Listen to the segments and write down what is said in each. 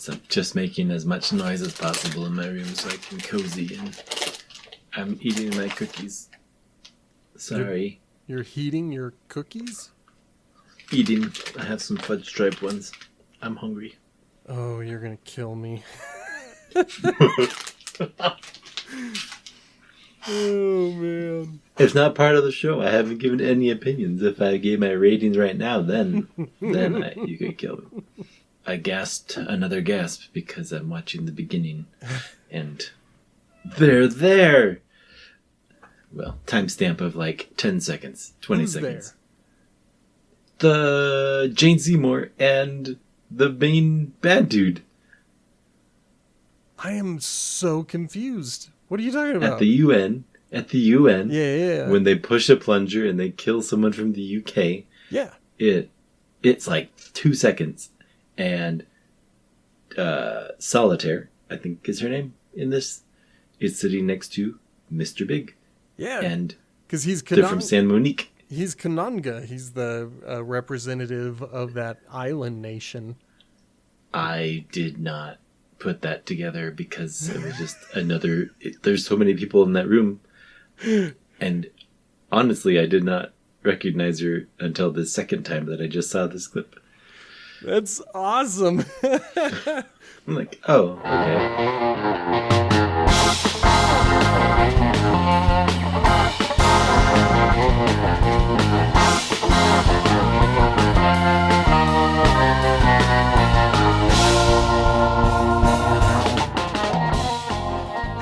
So I'm just making as much noise as possible in my room so I can cozy in. I'm eating my cookies. Sorry. You're heating your cookies? Eating. I have some fudge stripe ones. I'm hungry. Oh, you're gonna kill me. Oh, man. It's not part of the show. I haven't given any opinions. If I gave my ratings right now, then you could kill me. I gasped another gasp because I'm watching the beginning. And they're there! Well, timestamp of like 10 seconds, 20 Who's seconds. There? The Jane Seymour and the main bad dude. I am so confused. What are you talking about? At the UN. Yeah. When they push a plunger and they kill someone from the UK. Yeah. It's like 2 seconds. And Solitaire, I think is her name in this, is sitting next to Mr. Big. Yeah. And because they're from San Monique. He's Kananga. He's the representative of that island nation. I did not put that together because it was just there's so many people in that room. And honestly, I did not recognize her until the second time that I just saw this clip. That's awesome. I'm like, oh, okay.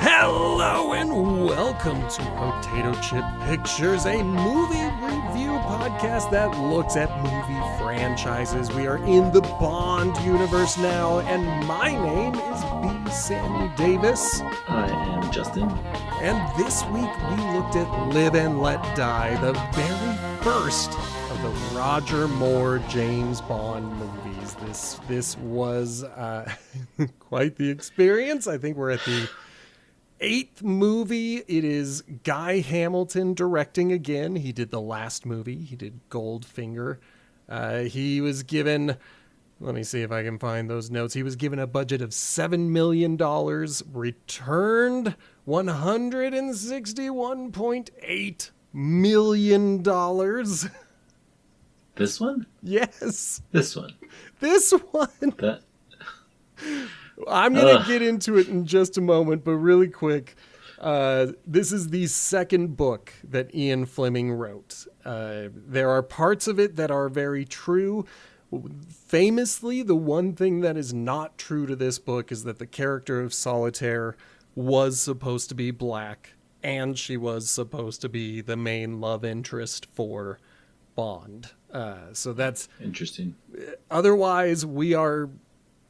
Hello and welcome to Potato Chip Pictures, a movie review podcast that looks at movie franchises. We are in the Bond universe now, and my name is B. Sammy Davis. I am Justin. And this week we looked at Live and Let Die, the very first of the Roger Moore James Bond movies. This was quite the experience. I think we're at the 8th movie. It is Guy Hamilton directing again. He did the last movie. He did Goldfinger. He was given, let me see if I can find those notes. He was given a budget of $7 million, returned $161.8 million. This one? Yes. This one. This one. That. I'm going to get into it in just a moment, but really quick, this is the second book that Ian Fleming wrote. There are parts of it that are very true. Famously, the one thing that is not true to this book is that the character of Solitaire was supposed to be black, and she was supposed to be the main love interest for Bond. So that's interesting. Otherwise, we are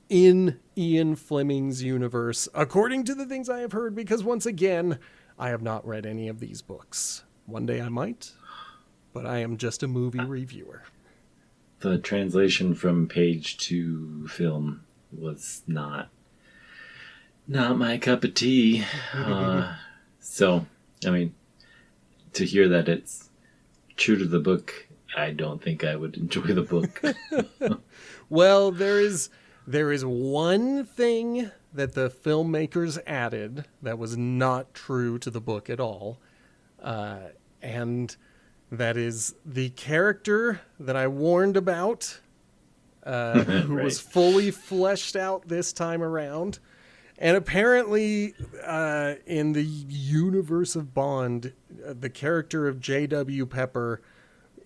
in Ian Fleming's universe, according to the things I have heard, because once again, I have not read any of these books. One day I might, but I am just a movie reviewer. The translation from page to film was not my cup of tea. So, I mean, to hear that it's true to the book, I don't think I would enjoy the book. Well, there is one thing that the filmmakers added that was not true to the book at all. And that is the character that I warned about, who was fully fleshed out this time around. And apparently, in the universe of Bond, the character of J.W. Pepper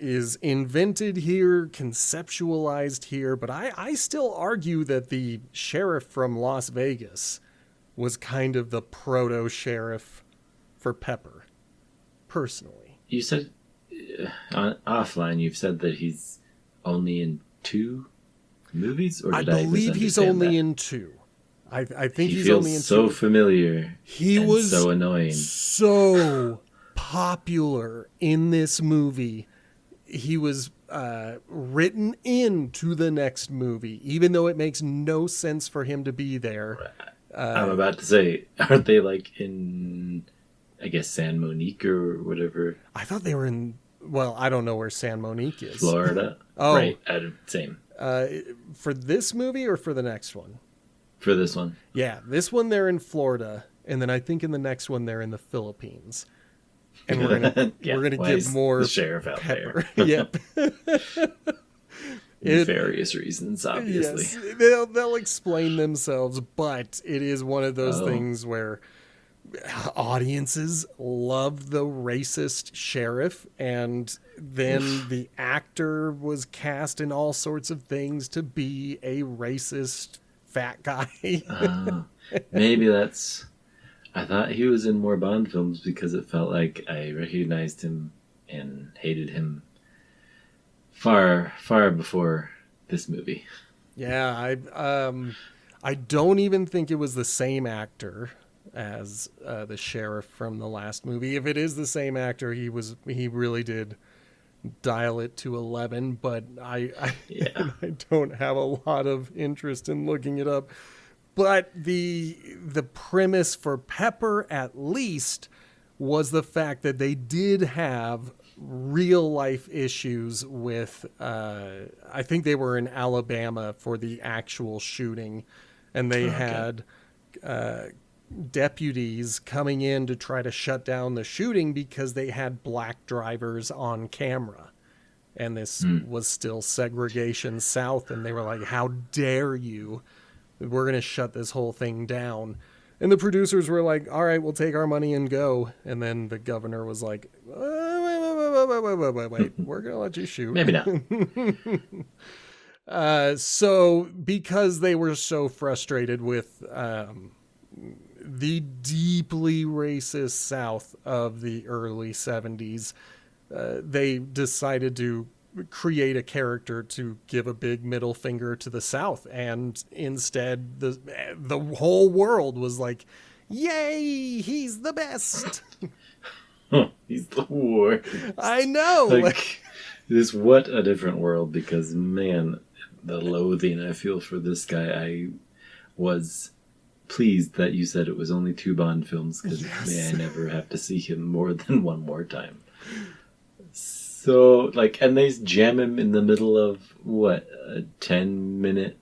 is invented here, conceptualized here, but I still argue that the sheriff from Las Vegas was kind of the proto-sheriff for Pepper, personally. You said, offline, you've said that he's only in 2 movies? Or did I believe he's only in 2. I think he's only in 2. He feels so familiar. He was so annoying. So popular in this movie. He was written into the next movie, even though it makes no sense for him to be there. I'm about to say, aren't they like in, I guess, San Monique or whatever? I thought they were in, well, I don't know where San Monique is. Florida? Oh. Right, same. For this movie or for the next one? for this one. Yeah, this one they're in Florida, and then I think in the next one they're in the Philippines. And we're gonna get more the sheriff out pepper. there. Yep. Nefarious reasons, obviously. Yes, they'll explain themselves, but it is one of those things where audiences love the racist sheriff, and then the actor was cast in all sorts of things to be a racist fat guy. Maybe that's... I thought he was in more Bond films because it felt like I recognized him and hated him far, far before this movie. Yeah, I don't even think it was the same actor as the sheriff from the last movie. If it is the same actor, he really did dial it to 11, but I don't have a lot of interest in looking it up. But the premise for Pepper, at least, was the fact that they did have real life issues with, I think they were in Alabama for the actual shooting, and they had deputies coming in to try to shut down the shooting because they had black drivers on camera. And this was still segregation South, and they were like, how dare you? We're going to shut this whole thing down. And the producers were like, all right, we'll take our money and go. And then the governor was like, wait, we're going to let you shoot. Maybe not. So because they were so frustrated with the deeply racist South of the early 70s, they decided to create a character to give a big middle finger to the South, and instead the whole world was like, yay, he's the best. He's the worst. I know. Like, this, what a different world, because man, the loathing I feel for this guy. I was pleased that you said it was only 2 Bond films, because may I never have to see him more than one more time. So, like, and they jam him in the middle of, what, a 10-minute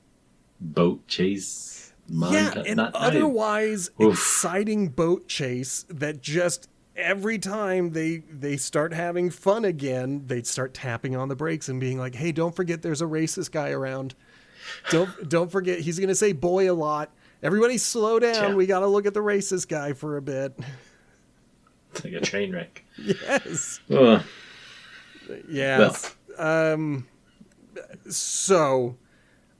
boat chase montage? Yeah, and otherwise exciting boat chase that just every time they start having fun again, they'd start tapping on the brakes and being like, hey, don't forget there's a racist guy around. Don't forget, he's going to say boy a lot. Everybody slow down. Yeah. We got to look at the racist guy for a bit. It's like a train wreck. Yes. Yes. Well. So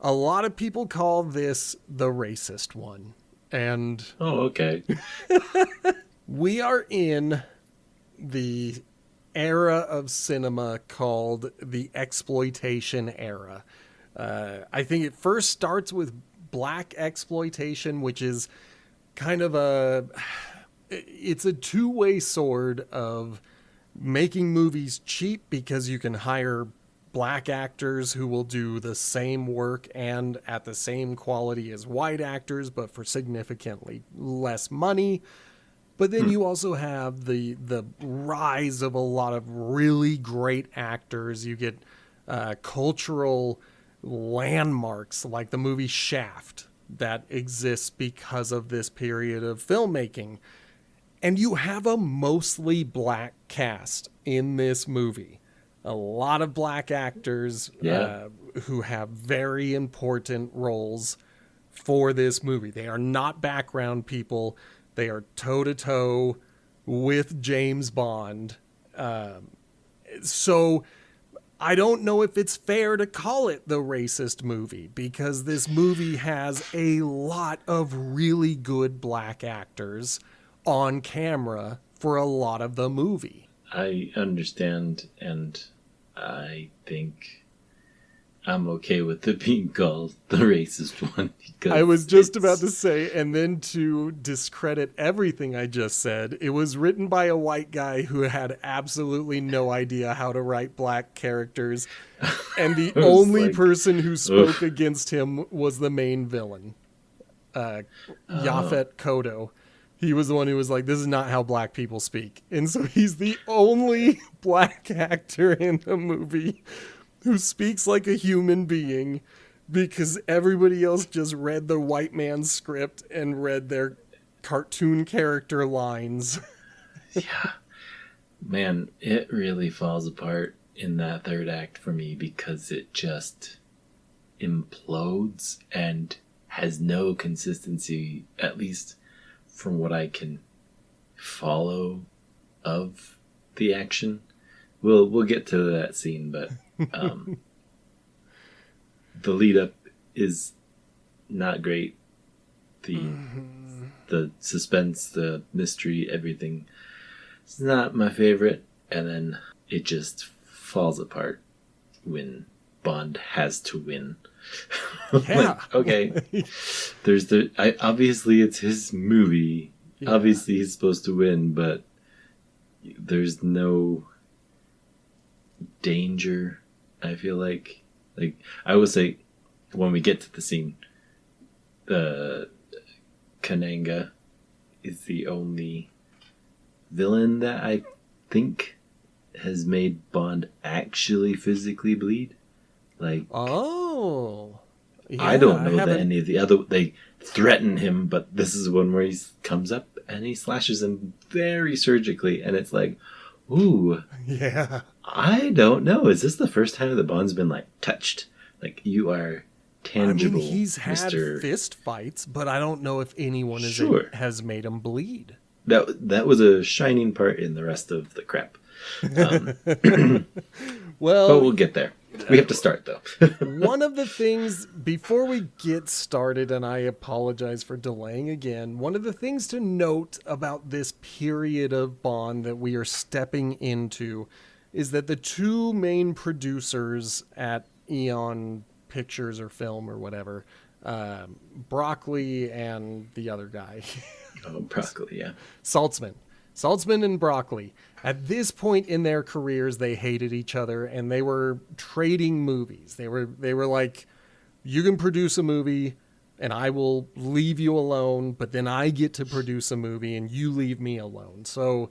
a lot of people call this the racist one. And okay. We are in the era of cinema called the exploitation era. I think it first starts with black exploitation, which is kind of it's a two-way sword of making movies cheap because you can hire black actors who will do the same work and at the same quality as white actors, but for significantly less money. But then you also have the rise of a lot of really great actors. You get cultural landmarks like the movie Shaft that exists because of this period of filmmaking. And you have a mostly black cast in this movie. A lot of black actors who have very important roles for this movie. They are not background people. They are toe-to-toe with James Bond. So I don't know if it's fair to call it the racist movie, because this movie has a lot of really good black actors on camera for a lot of the movie. I understand, and I think I'm okay with it being called the racist one. I was just about to say, and then to discredit everything I just said, it was written by a white guy who had absolutely no idea how to write black characters, and the only person who spoke against him was the main villain, Yaphet Kotto. He was the one who was like, this is not how black people speak. And so he's the only black actor in the movie who speaks like a human being, because everybody else just read the white man's script and read their cartoon character lines. Yeah. Man, it really falls apart in that third act for me because it just implodes and has no consistency, at least from what I can follow of the action. We'll get to that scene, but the lead up is not great. The suspense, the mystery, everything. It's not my favorite, and then it just falls apart when Bond has to win. Yeah. Like, okay, obviously it's his movie. Yeah. Obviously he's supposed to win, but there's no danger. I feel like I would say when we get to the scene, Kananga is the only villain that I think has made Bond actually physically bleed. Like, oh, yeah, I don't know that any of the other, they threaten him, but this is one where he comes up and he slashes him very surgically, and it's like, ooh, yeah. I don't know. Is this the first time that Bond's been like touched? Like, you are tangible. I mean, he's had Mr. fist fights, but I don't know if anyone has made him bleed. That was a shining part in the rest of the crap. Well, but we'll get there. We have to start, though. One of the things, before we get started, and I apologize for delaying again, one of the things to note about this period of Bond that we are stepping into is that the two main producers at Eon Pictures or Film or whatever, Broccoli and the other guy. Oh, Broccoli, yeah. Saltzman and Broccoli. At this point in their careers, they hated each other and they were trading movies. They were like, you can produce a movie and I will leave you alone, but then I get to produce a movie and you leave me alone. So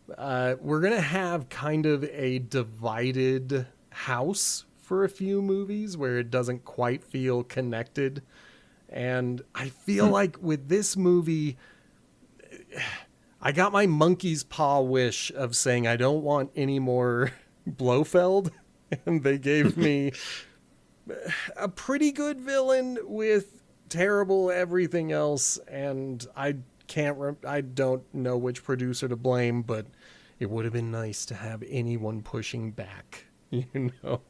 we're going to have kind of a divided house for a few movies where it doesn't quite feel connected. And I feel like with this movie, I got my monkey's paw wish of saying I don't want any more Blofeld, and they gave me a pretty good villain with terrible everything else, and I don't know which producer to blame, but it would have been nice to have anyone pushing back, you know?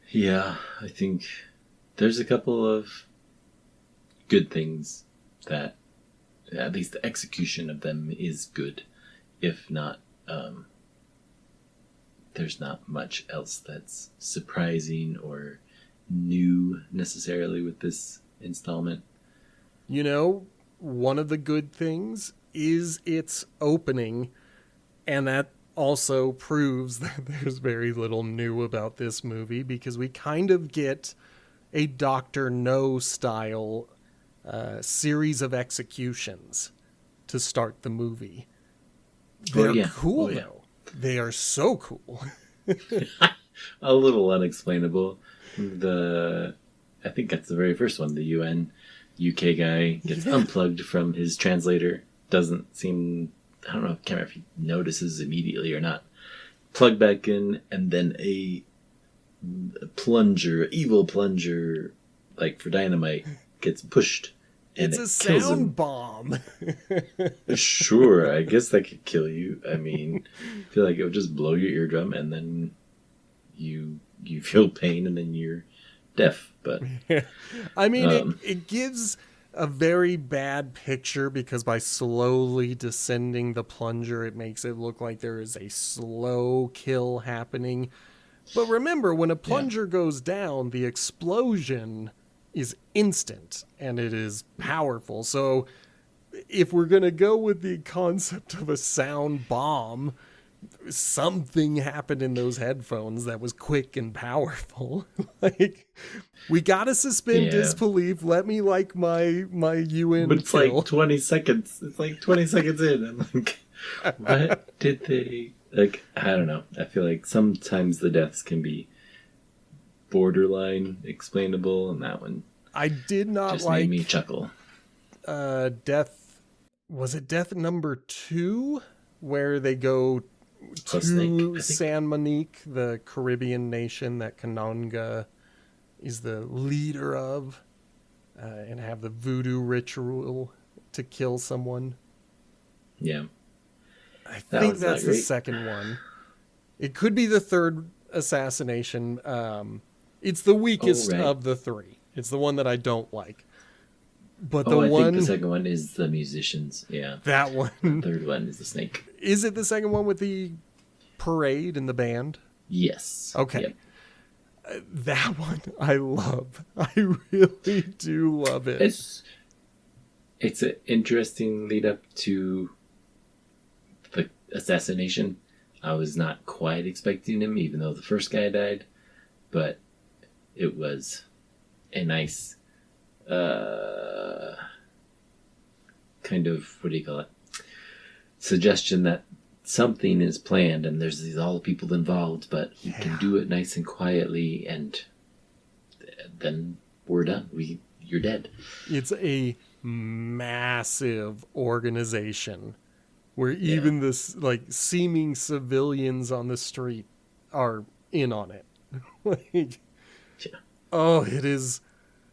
Yeah, I think there's a couple of good things that at least the execution of them is good. If not, there's not much else that's surprising or new necessarily with this installment. You know, one of the good things is its opening, and that also proves that there's very little new about this movie because we kind of get a Dr. No style series of executions to start the movie. They're cool, though. They are so cool. A little unexplainable. I think that's the very first one. The UK guy gets unplugged from his translator. Doesn't seem, I don't know, I can't remember if he notices immediately or not. Plugged back in, and then a evil plunger, like for dynamite, gets pushed. And it's a sound bomb. Sure, I guess that could kill you. I mean, I feel like it would just blow your eardrum and then you feel pain and then you're deaf. But I mean, it gives a very bad picture because by slowly descending the plunger, it makes it look like there is a slow kill happening. But remember, when a plunger goes down, the explosion is instant and it is powerful. So if we're going to go with the concept of a sound bomb, something happened in those headphones that was quick and powerful. Like, we got to suspend disbelief. Let me like my UN But it's kill. like 20 seconds. It's like 20 seconds in. I'm like, what did they... Like, I don't know. I feel like sometimes the deaths can be borderline explainable, and that one I did not just like made me chuckle. Death. Was it Death number 2, where they go Plus to Snake, San Monique, the Caribbean nation that Kananga is the leader of, and have the voodoo ritual to kill someone. Yeah. I think that's the second one. It could be the third assassination. It's the weakest of the 3. It's the one that I don't like. But I think the second one is the musicians. Yeah. That one. The third one is the snake. Is it the second one with the parade and the band? Yes. Okay. Yep. That one I love. I really do love it. It's an interesting lead up to the assassination. I was not quite expecting him, even though the first guy died. But it was a nice kind of, what do you call it? Suggestion that something is planned and there's all the people involved, but we can do it nice and quietly, and then we're done. You're dead. It's a massive organization where even this like seeming civilians on the street are in on it. Oh, it is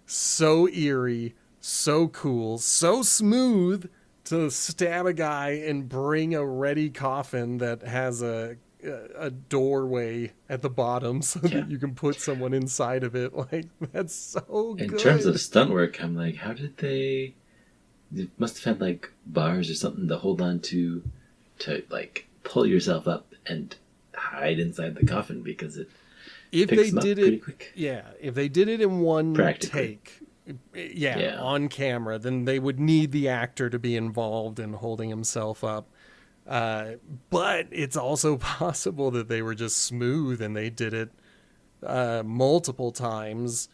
so eerie, so cool, so smooth to stab a guy and bring a ready coffin that has a doorway at the bottom so that you can put someone inside of it. Like, that's so good. In terms of stunt work, I'm like, how did they... It must have had like bars or something to hold on to like pull yourself up and hide inside the coffin, because if they did it quick. If they did it in one take, on camera, then they would need the actor to be involved in holding himself up. But it's also possible that they were just smooth and they did it multiple times.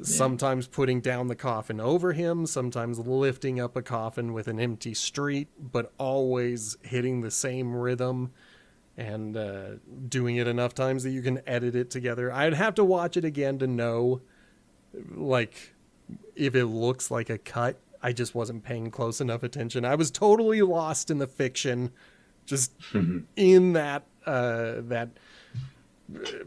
Sometimes putting down the coffin over him, sometimes lifting up a coffin with an empty street, but always hitting the same rhythm and doing it enough times that you can edit it together. I'd have to watch it again to know, like, if it looks like a cut. I just wasn't paying close enough attention. I was totally lost in the fiction, just in that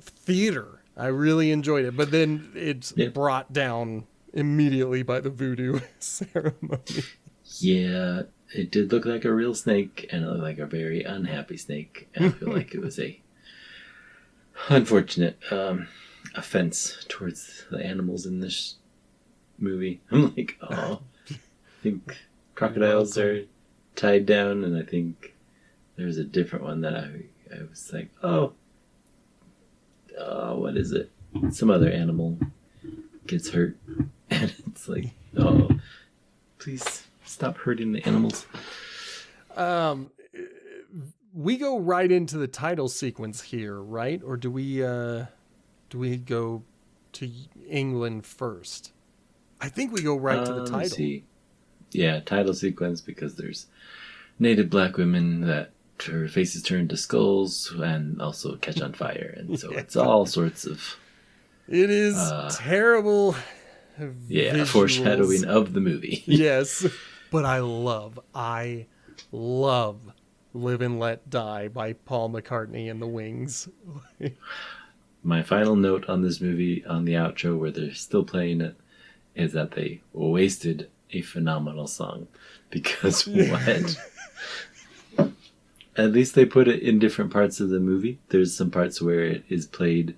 theater. I really enjoyed it, but then it's brought down immediately by the voodoo ceremony. Yeah, it did look like a real snake, and it looked like a very unhappy snake. And I feel like it was a unfortunate offense towards the animals in this movie. I'm like, I think crocodiles are tied down, and I think there's a different one that I was like, what is it? Some other animal gets hurt, and it's like, please stop hurting the animals. We go right into the title sequence here, right? Or do we go to England first? I think we go right to the title. Let's see. Yeah, title sequence, because there's native black women that her faces turn to skulls and also catch on fire, and so it's all sorts of... It is terrible visuals. Foreshadowing of the movie. Yes, but I love Live and Let Die by Paul McCartney and the Wings. My final note on this movie, on the outro where they're still playing it, is that they wasted a phenomenal song. Because what? At least they put it in different parts of the movie. There's some parts where it is played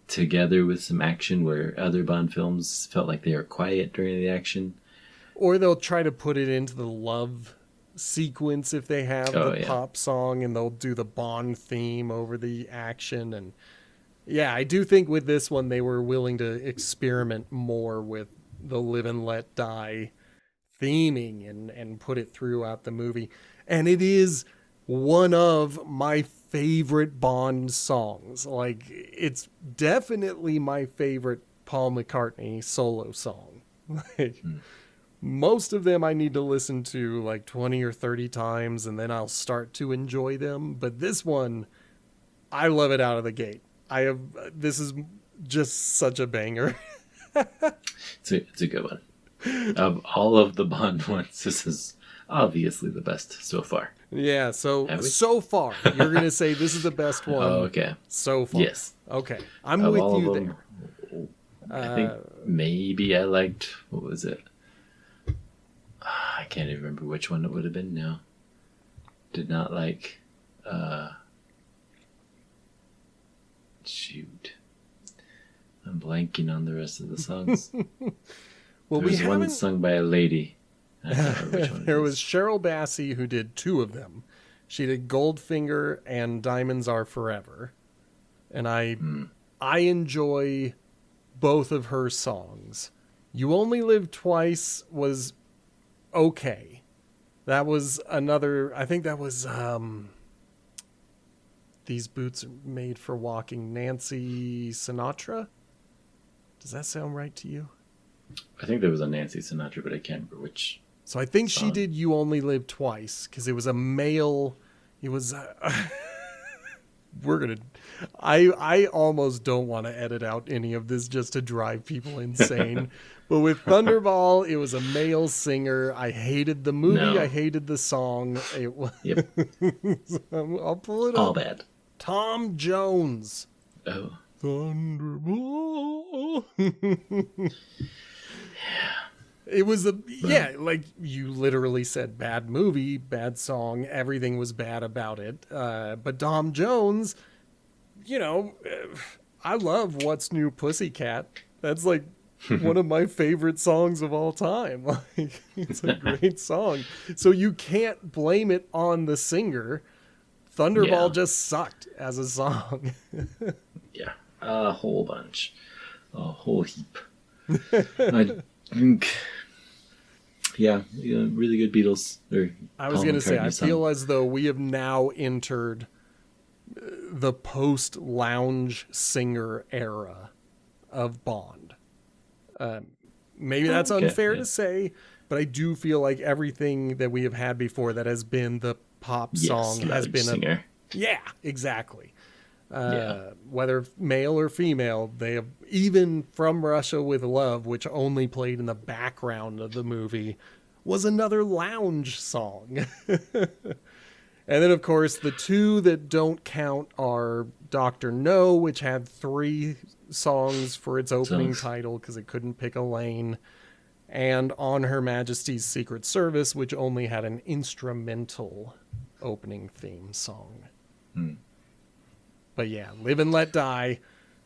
together with some action, where other Bond films felt like they were quiet during the action. Or they'll try to put it into the love sequence if they have the pop song, and they'll do the Bond theme over the action. And I do think with this one they were willing to experiment more with the Live and Let Die theming and put it throughout the movie. And it is one of my favorite Bond songs. Like, it's definitely my favorite Paul McCartney solo song. Most of them I need to listen to like 20 or 30 times, and then I'll start to enjoy them. But this one, I love it out of the gate. This is just such a banger. It's a good one. Of all of the Bond ones, this is obviously the best so far. Yeah, Have we? so far, you're going to say this is the best one Oh, okay. so far. Yes. Okay, I'm Of with all you of them, there. I think maybe I liked, what was it? I can't even remember which one it would have been now. Did not like, shoot. I'm blanking on the rest of the songs. Well, There was we one haven't. sung by a lady. I can't remember which one There it was is. Cheryl Bassey who did two of them. She did Goldfinger and Diamonds Are Forever, and I enjoy both of her songs. You Only Live Twice was okay. That was another. I think that was These Boots Are Made for Walking. Nancy Sinatra. Does that sound right to you? I think there was a Nancy Sinatra, but I can't remember which. So I think she Song. did You Only Live Twice because it was a male. It was. We're gonna. I almost don't want to edit out any of this just to drive people insane. But with Thunderball, it was a male singer. I hated the movie. No. I hated the song. It was. Yep. I'll pull it All up. bad. Tom Jones. Oh. Thunderball. It was like you literally said, bad movie, bad song, everything was bad about it. But Tom Jones, I love What's New Pussycat. That's like one of my favorite songs of all time. Like, it's a great song. So you can't blame it on the singer. Thunderball just sucked as a song. Yeah. A whole bunch. A whole heap. I think, really good Beatles. I was going to say, I feel as though we have now entered the post-lounge singer era of Bond. Maybe that's unfair to say, but I do feel like everything that we have had before that has been the pop song has been singer. Yeah, exactly. Whether male or female, they have, even From Russia with Love, which only played in the background of the movie, was another lounge song. And then, of course, the two that don't count are Dr. No, which had 3 songs for its opening title because it couldn't pick a lane, and On Her Majesty's Secret Service, which only had an instrumental opening theme song. But yeah, Live and Let Die,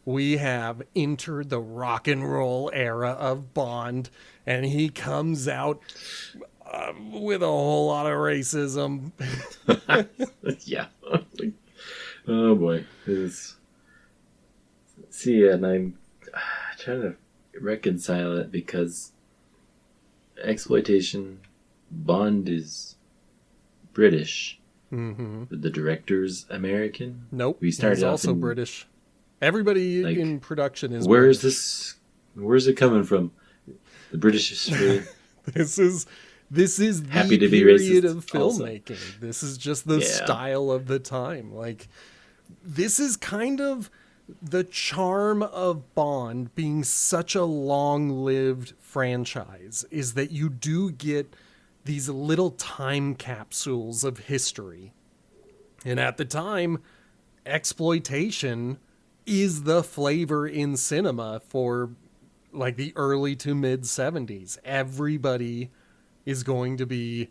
we have entered the rock and roll era of Bond, and he comes out with a whole lot of racism. Yeah. Oh boy. See, and I'm trying to reconcile it because exploitation, Bond is British. Mm-hmm. The director's American. Nope, We started he's off also British. Everybody in production is Where British. is this? Where's it coming from? The British is really This is happy the to be period racist of filmmaking. also. This is just the style of the time. Like, this is kind of the charm of Bond being such a long-lived franchise, is that you do get these little time capsules of history. And at the time, exploitation is the flavor in cinema for like the early to mid 70s. Everybody is going to be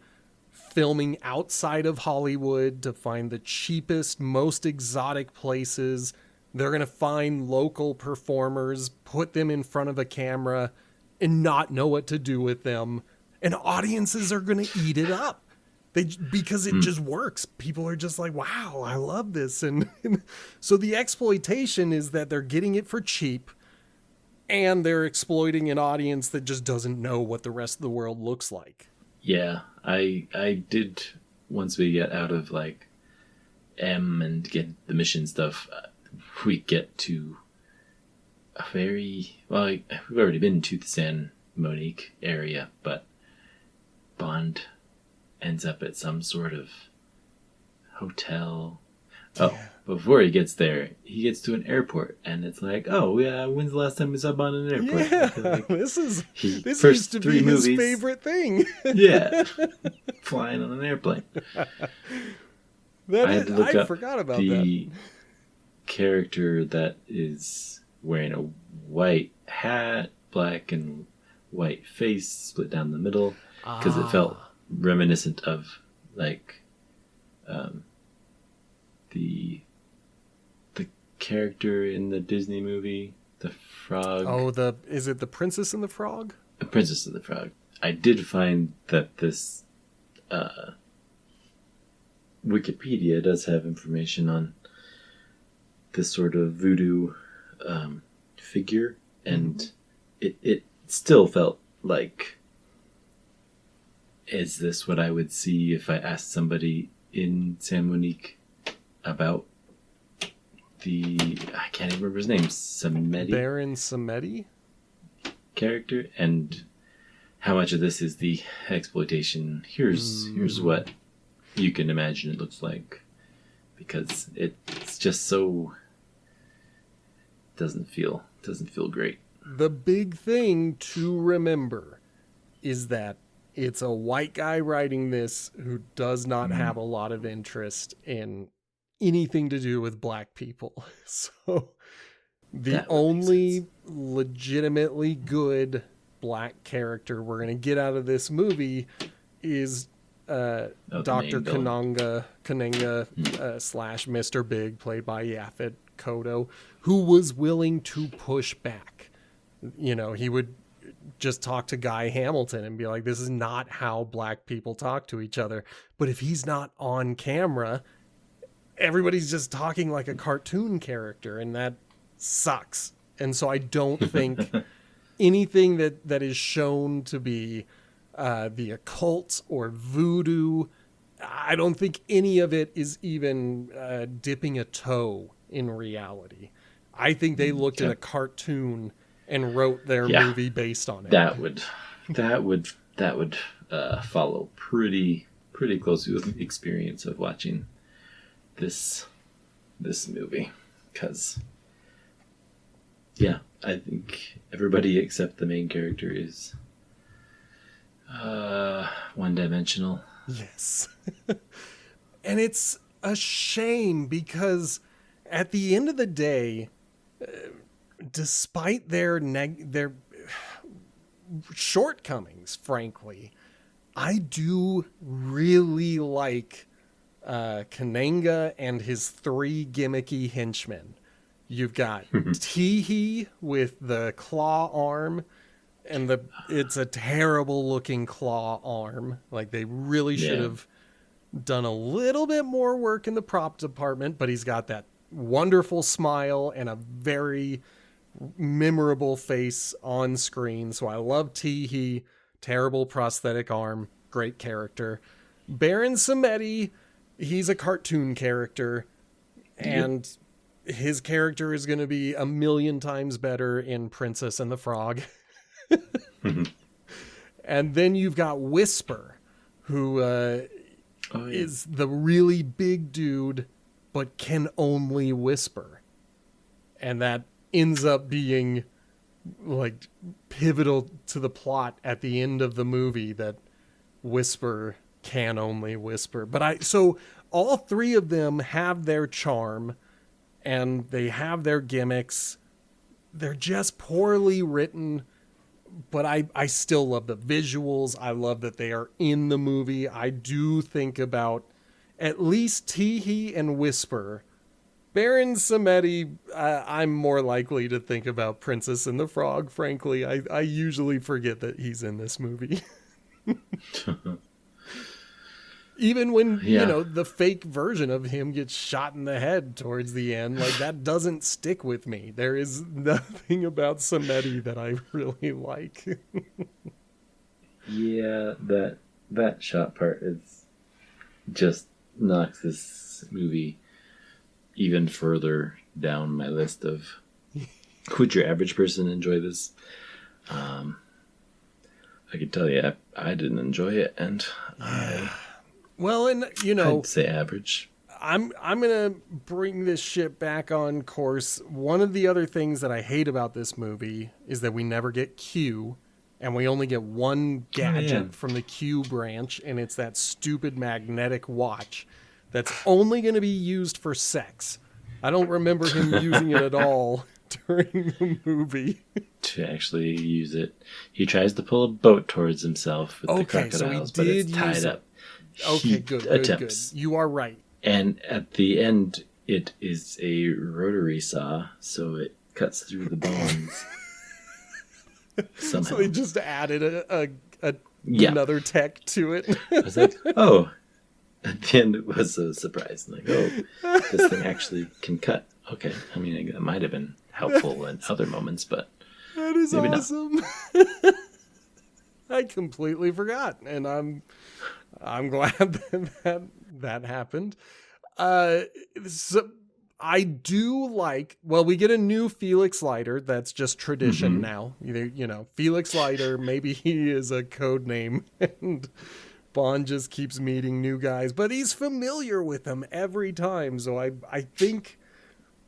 filming outside of Hollywood to find the cheapest, most exotic places. They're going to find local performers, put them in front of a camera, and not know what to do with them. And audiences are going to eat it up. Because it just works. People are just like, wow, I love this. And so the exploitation is that they're getting it for cheap, and they're exploiting an audience that just doesn't know what the rest of the world looks like. Yeah, I did, once we get out of like M and get the mission stuff, we get to a very, we've already been to the San Monique area, but Bond ends up at some sort of hotel. Oh, before he gets there, he gets to an airport, and it's like, oh yeah, when's the last time we saw on an airport? Yeah, like this first used to three be his movies, favorite thing. yeah, flying on an airplane. I forgot about the that. character that is wearing a white hat, black and white face, split down the middle, because it felt reminiscent of like the character in the Disney movie, the frog. Oh, is it the Princess and the Frog? The Princess and the Frog. I did find that this Wikipedia does have information on this sort of voodoo figure, and it still felt like, is this what I would see if I asked somebody in San Monique about I can't even remember his name, Samedi? Baron Samedi? Character, and how much of this is the exploitation. Here's what you can imagine it looks like, because it's just so doesn't feel great. The big thing to remember is that it's a white guy writing this who does not have a lot of interest in anything to do with black people. So the only legitimately good black character we're going to get out of this movie is Dr. Kananga slash Mr. Big, played by Yaphet Kotto, who was willing to push back. You know, he would just talk to Guy Hamilton and be like, this is not how black people talk to each other. But if he's not on camera, everybody's just talking like a cartoon character, and that sucks. And so I don't think anything that is shown to be the occult or voodoo, I don't think any of it is even dipping a toe in reality. I think they looked at a cartoon and wrote their movie based on it. That would follow pretty closely with the experience of watching this movie, because I think everybody except the main character is one-dimensional. Yes. And it's a shame, because at the end of the day, despite their shortcomings, frankly, I do really like Kananga and his three gimmicky henchmen. You've got Teehee with the claw arm, and it's a terrible looking claw arm. Like, they really should have done a little bit more work in the prop department, but he's got that wonderful smile and a very memorable face on screen. So I love Teehee. Terrible prosthetic arm, great character. Baron Samedi, he's a cartoon character, and his character is going to be a million times better in Princess and the Frog. And then you've got Whisper, who is the really big dude, but can only whisper. And that ends up being like pivotal to the plot at the end of the movie, that Whisper can only whisper. But so all three of them have their charm and they have their gimmicks. They're just poorly written, but I still love the visuals. I love that they are in the movie. I do think about at least Teehee and Whisper. Baron Samedi, I'm more likely to think about Princess and the Frog, frankly. I usually forget that he's in this movie. Even when, the fake version of him gets shot in the head towards the end, like, that doesn't stick with me. There is nothing about Samedi that I really like. That shot part is just knocks this movie even further down my list of would your average person enjoy this. I can tell you I didn't enjoy it, and well, and I'd say average. I'm gonna bring this ship back on course. One of the other things that I hate about this movie is that we never get Q, and we only get one gadget from the Q branch, and it's that stupid magnetic watch that's only going to be used for sex. I don't remember him using it at all during the movie. To actually use it, he tries to pull a boat towards himself with the crocodiles, but it's tied up. Okay, good. You are right. And at the end, it is a rotary saw, so it cuts through the bones. Somehow. So they just added another tech to it. I was like, oh. At the end, it was a surprise. Like, oh, this thing actually can cut. Okay. I mean, it might have been helpful in other moments, but that is awesome. I completely forgot, and I'm glad that happened. So I do like. Well, we get a new Felix Leiter. That's just tradition now. Either Felix Leiter. Maybe he is a code name, and Bond just keeps meeting new guys, but he's familiar with them every time. So I think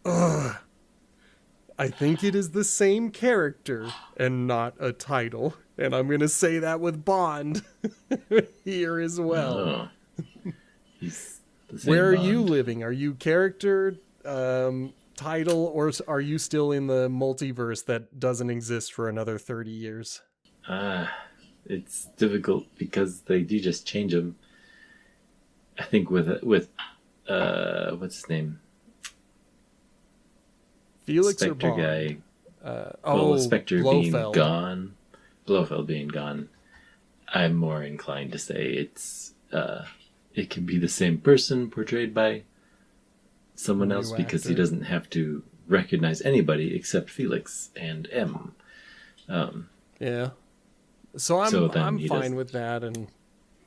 it is the same character and not a title. And I'm going to say that with Bond here as well. Oh. He's the same Where are Bond. you living? Are you character, title, or are you still in the multiverse that doesn't exist for another 30 years? It's difficult because they do just change them. I think with what's his name? Felix Spectre or Bond? Guy. Spectre Blofeld. being gone, Blofeld being gone. I'm more inclined to say it can be the same person portrayed by someone else because he doesn't have to recognize anybody except Felix and M. Yeah. So I'm fine with that, and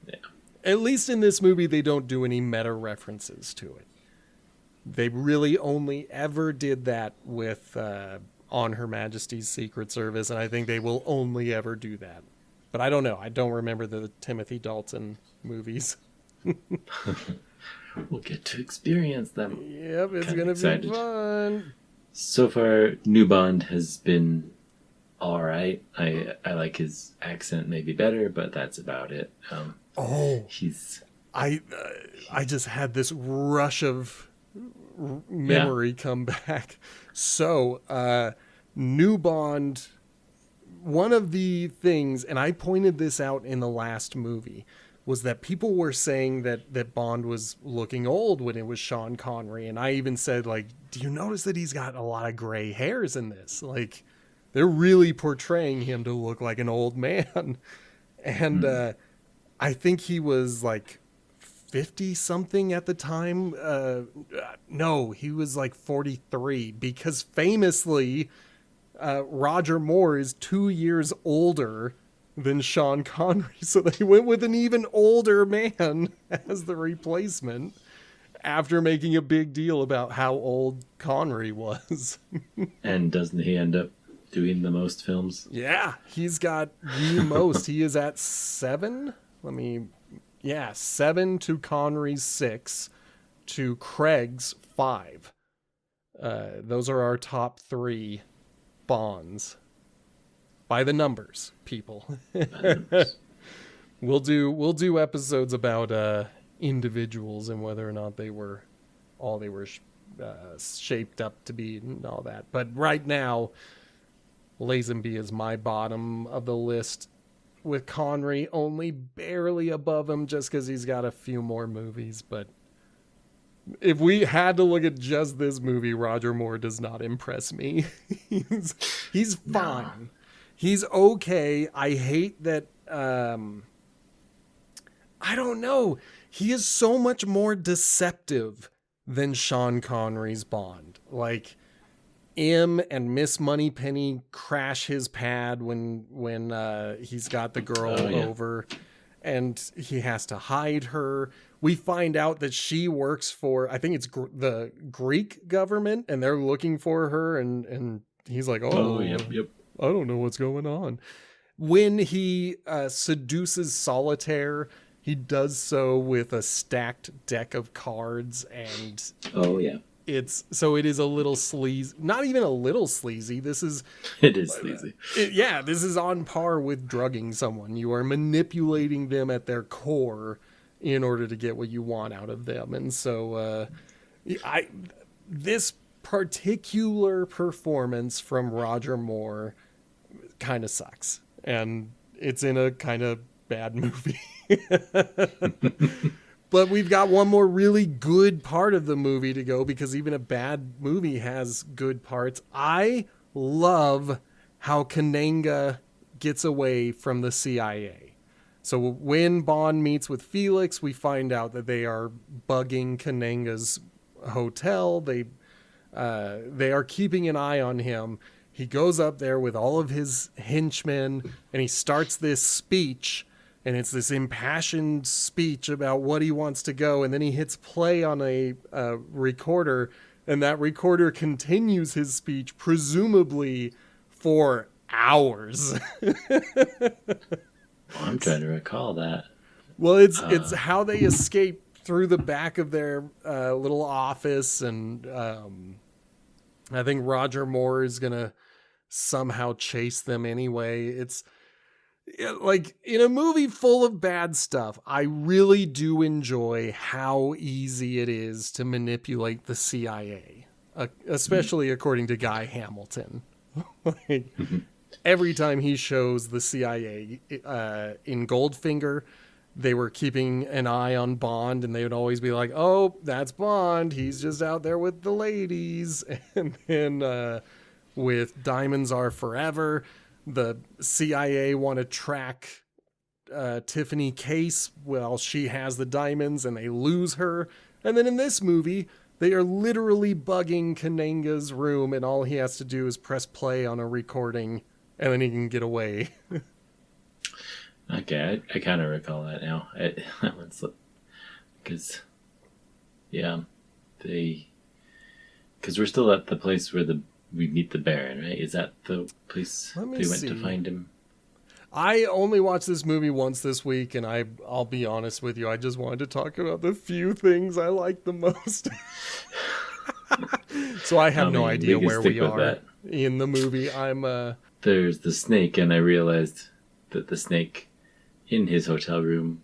yeah. At least in this movie they don't do any meta references to it. They really only ever did that with On Her Majesty's Secret Service, and I think they will only ever do that. But I don't know. I don't remember the Timothy Dalton movies. We'll get to experience them. Yep, it's going to be fun. So far, New Bond has been all right. I like his accent maybe better, but that's about it. I just had this rush of memory come back. So, New Bond, one of the things, and I pointed this out in the last movie, was that people were saying that Bond was looking old when it was Sean Connery. And I even said, like, do you notice that he's got a lot of gray hairs in this? Like, they're really portraying him to look like an old man. And I think he was like 50 something at the time. No, he was like 43 because famously Roger Moore is 2 years older than Sean Connery. So they went with an even older man as the replacement after making a big deal about how old Connery was. And doesn't he end up doing the most films? Yeah, he's got the most. He is at 7. 7 to Connery's 6 to Craig's 5. Those are our top 3 Bonds. By the numbers, people. We'll do episodes about individuals and whether or not they were all they were shaped up to be and all that. But right now, Lazenby is my bottom of the list, with Connery only barely above him just because he's got a few more movies. But if we had to look at just this movie, Roger Moore does not impress me. He's fine. No. He's okay. I hate that. I don't know. He is so much more deceptive than Sean Connery's Bond. Like, M and Miss Moneypenny crash his pad when he's got the girl over, and he has to hide her. We find out that she works for, I think it's the Greek government, and they're looking for her, and he's like, yep. I don't know what's going on. When he seduces Solitaire he does so with a stacked deck of cards, and Oh yeah, it is a little sleazy. Not even a little sleazy. This is it is sleazy. this is on par with drugging someone. You are manipulating them at their core in order to get what you want out of them. And so this particular performance from Roger Moore kind of sucks. And it's in a kind of bad movie. But we've got one more really good part of the movie to go, because even a bad movie has good parts. I love how Kananga gets away from the CIA. So when Bond meets with Felix, we find out that they are bugging Kananga's hotel. They are keeping an eye on him. He goes up there with all of his henchmen, and he starts this speech. And it's this impassioned speech about what he wants to go. And then he hits play on a recorder, and that recorder continues his speech, presumably for hours. I'm trying to recall that. Well, it's how they escape through the back of their little office. And I think Roger Moore is going to somehow chase them anyway. It's... like, in a movie full of bad stuff, I really do enjoy how easy it is to manipulate the CIA, especially according to Guy Hamilton. Like, every time he shows the CIA in Goldfinger, they were keeping an eye on Bond, and they would always be like, oh, that's Bond. He's just out there with the ladies. And then with Diamonds Are Forever, the CIA want to track Tiffany Case while she has the diamonds, and they lose her. And then in this movie, they are literally bugging Kananga's room, and all he has to do is press play on a recording, and then he can get away. Okay, I kind of recall that now. That one slipped. Because, yeah, because we're still at the place where we meet the Baron, right? Is that the place they went to find him? I only watched this movie once this week, and I'll be honest with you, I just wanted to talk about the few things I like the most. So I have no idea where we are in the movie. There's the snake, and I realized that the snake in his hotel room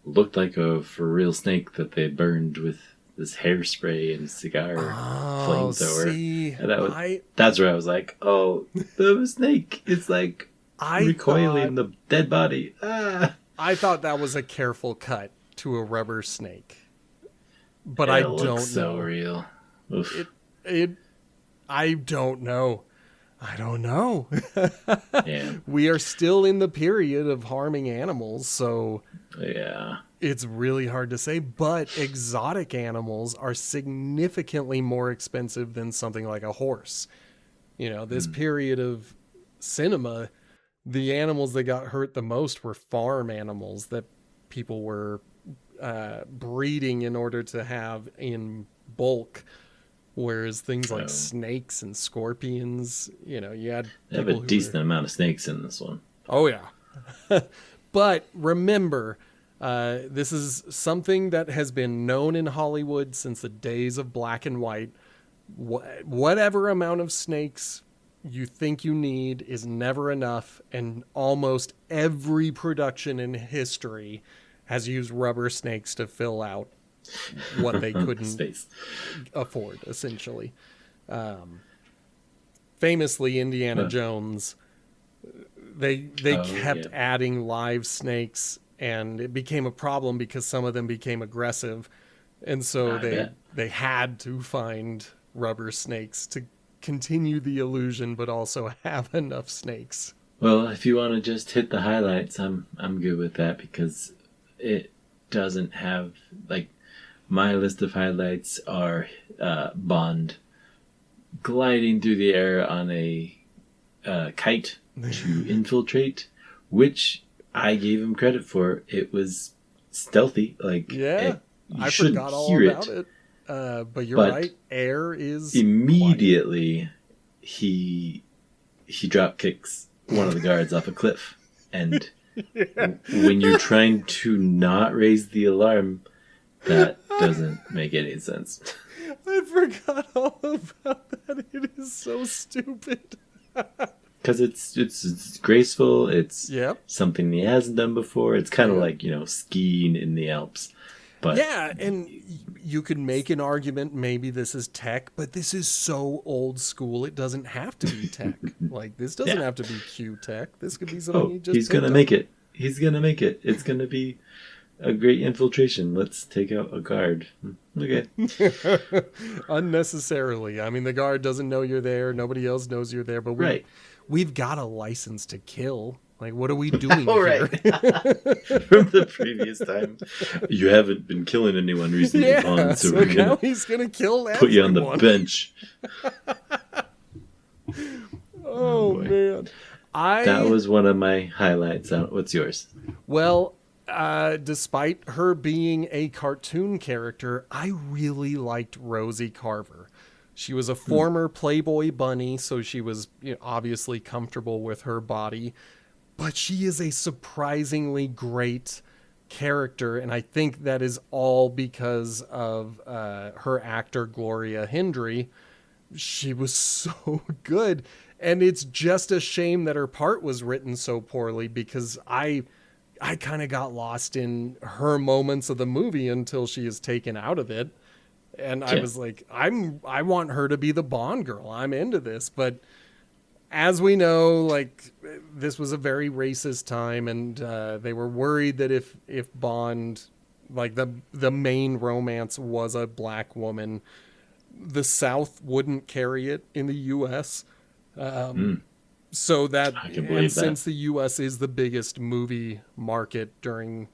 looked like a for real snake that they burned with this hairspray and cigar flamethrower. See, that's where I was like, oh, the snake. It's like recoiling the dead body. Ah. I thought that was a careful cut to a rubber snake. But I don't know. So real. I don't know. I don't know. Yeah. We are still in the period of harming animals, so yeah. It's really hard to say, but exotic animals are significantly more expensive than something like a horse. You know, this period of cinema, the animals that got hurt the most were farm animals that people were breeding in order to have in bulk. Whereas things like snakes and scorpions, you know, you had... They have a decent amount of snakes in this one. Oh, yeah. But remember... this is something that has been known in Hollywood since the days of black and white. Whatever amount of snakes you think you need is never enough, and almost every production in history has used rubber snakes to fill out what they couldn't afford, essentially. Famously, Indiana Jones, they kept adding live snakes, and it became a problem because some of them became aggressive. And so they had to find rubber snakes to continue the illusion, but also have enough snakes. Well, if you want to just hit the highlights, I'm good with that, because it doesn't have, like, my list of highlights are Bond gliding through the air on a kite to infiltrate, which I gave him credit for. It was stealthy. Like, yeah, I forgot all about it. But you're right. Air is immediately quiet. He drop kicks one of the guards off a cliff, and When you're trying to not raise the alarm, that doesn't make any sense. I forgot all about that. It is so stupid. Because it's graceful. It's Yep. something he hasn't done before. It's kind of like, skiing in the Alps. But yeah, and you could make an argument maybe this is tech, but this is so old school it doesn't have to be tech. Like, this doesn't have to be Q tech. This could be something you just he's going to make it. He's going to make it. It's going to be a great infiltration. Let's take out a guard. Okay. Unnecessarily. I mean, the guard doesn't know you're there. Nobody else knows you're there, but we've got a license to kill. Like, what are we doing here? From the previous time. You haven't been killing anyone recently, Bond, so we're now he's going to kill everyone. Put you on the bench. Oh man. That was one of my highlights. What's yours? Well, despite her being a cartoon character, I really liked Rosie Carver. She was a former Playboy bunny, so she was obviously comfortable with her body. But she is a surprisingly great character, and I think that is all because of her actor, Gloria Hendry. She was so good, and it's just a shame that her part was written so poorly, because I kind of got lost in her moments of the movie until she is taken out of it. And I was like, I want her to be the Bond girl. I'm into this, but as we know, like, this was a very racist time, and they were worried that if Bond, like the main romance was a black woman, the South wouldn't carry it in the U.S. So that, and since the U.S. is the biggest movie market during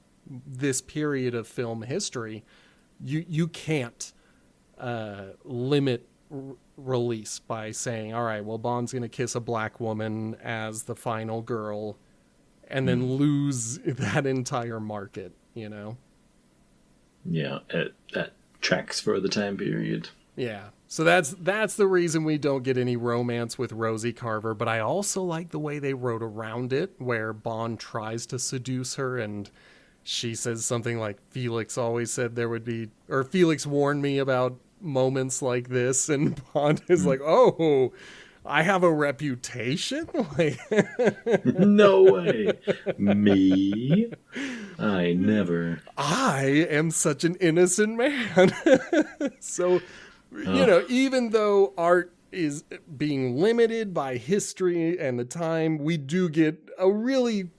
this period of film history, you can't limit release by saying, all right, well, Bond's going to kiss a black woman as the final girl and then lose that entire market, Yeah, that tracks for the time period. Yeah. So that's the reason we don't get any romance with Rosie Carver, but I also like the way they wrote around it, where Bond tries to seduce her and she says something like, Felix always said there would be, or Felix warned me about moments like this, and Bond is like, oh, I have a reputation? Like, no way. Me? I never. I am such an innocent man. So, even though art is being limited by history and the time, we do get a really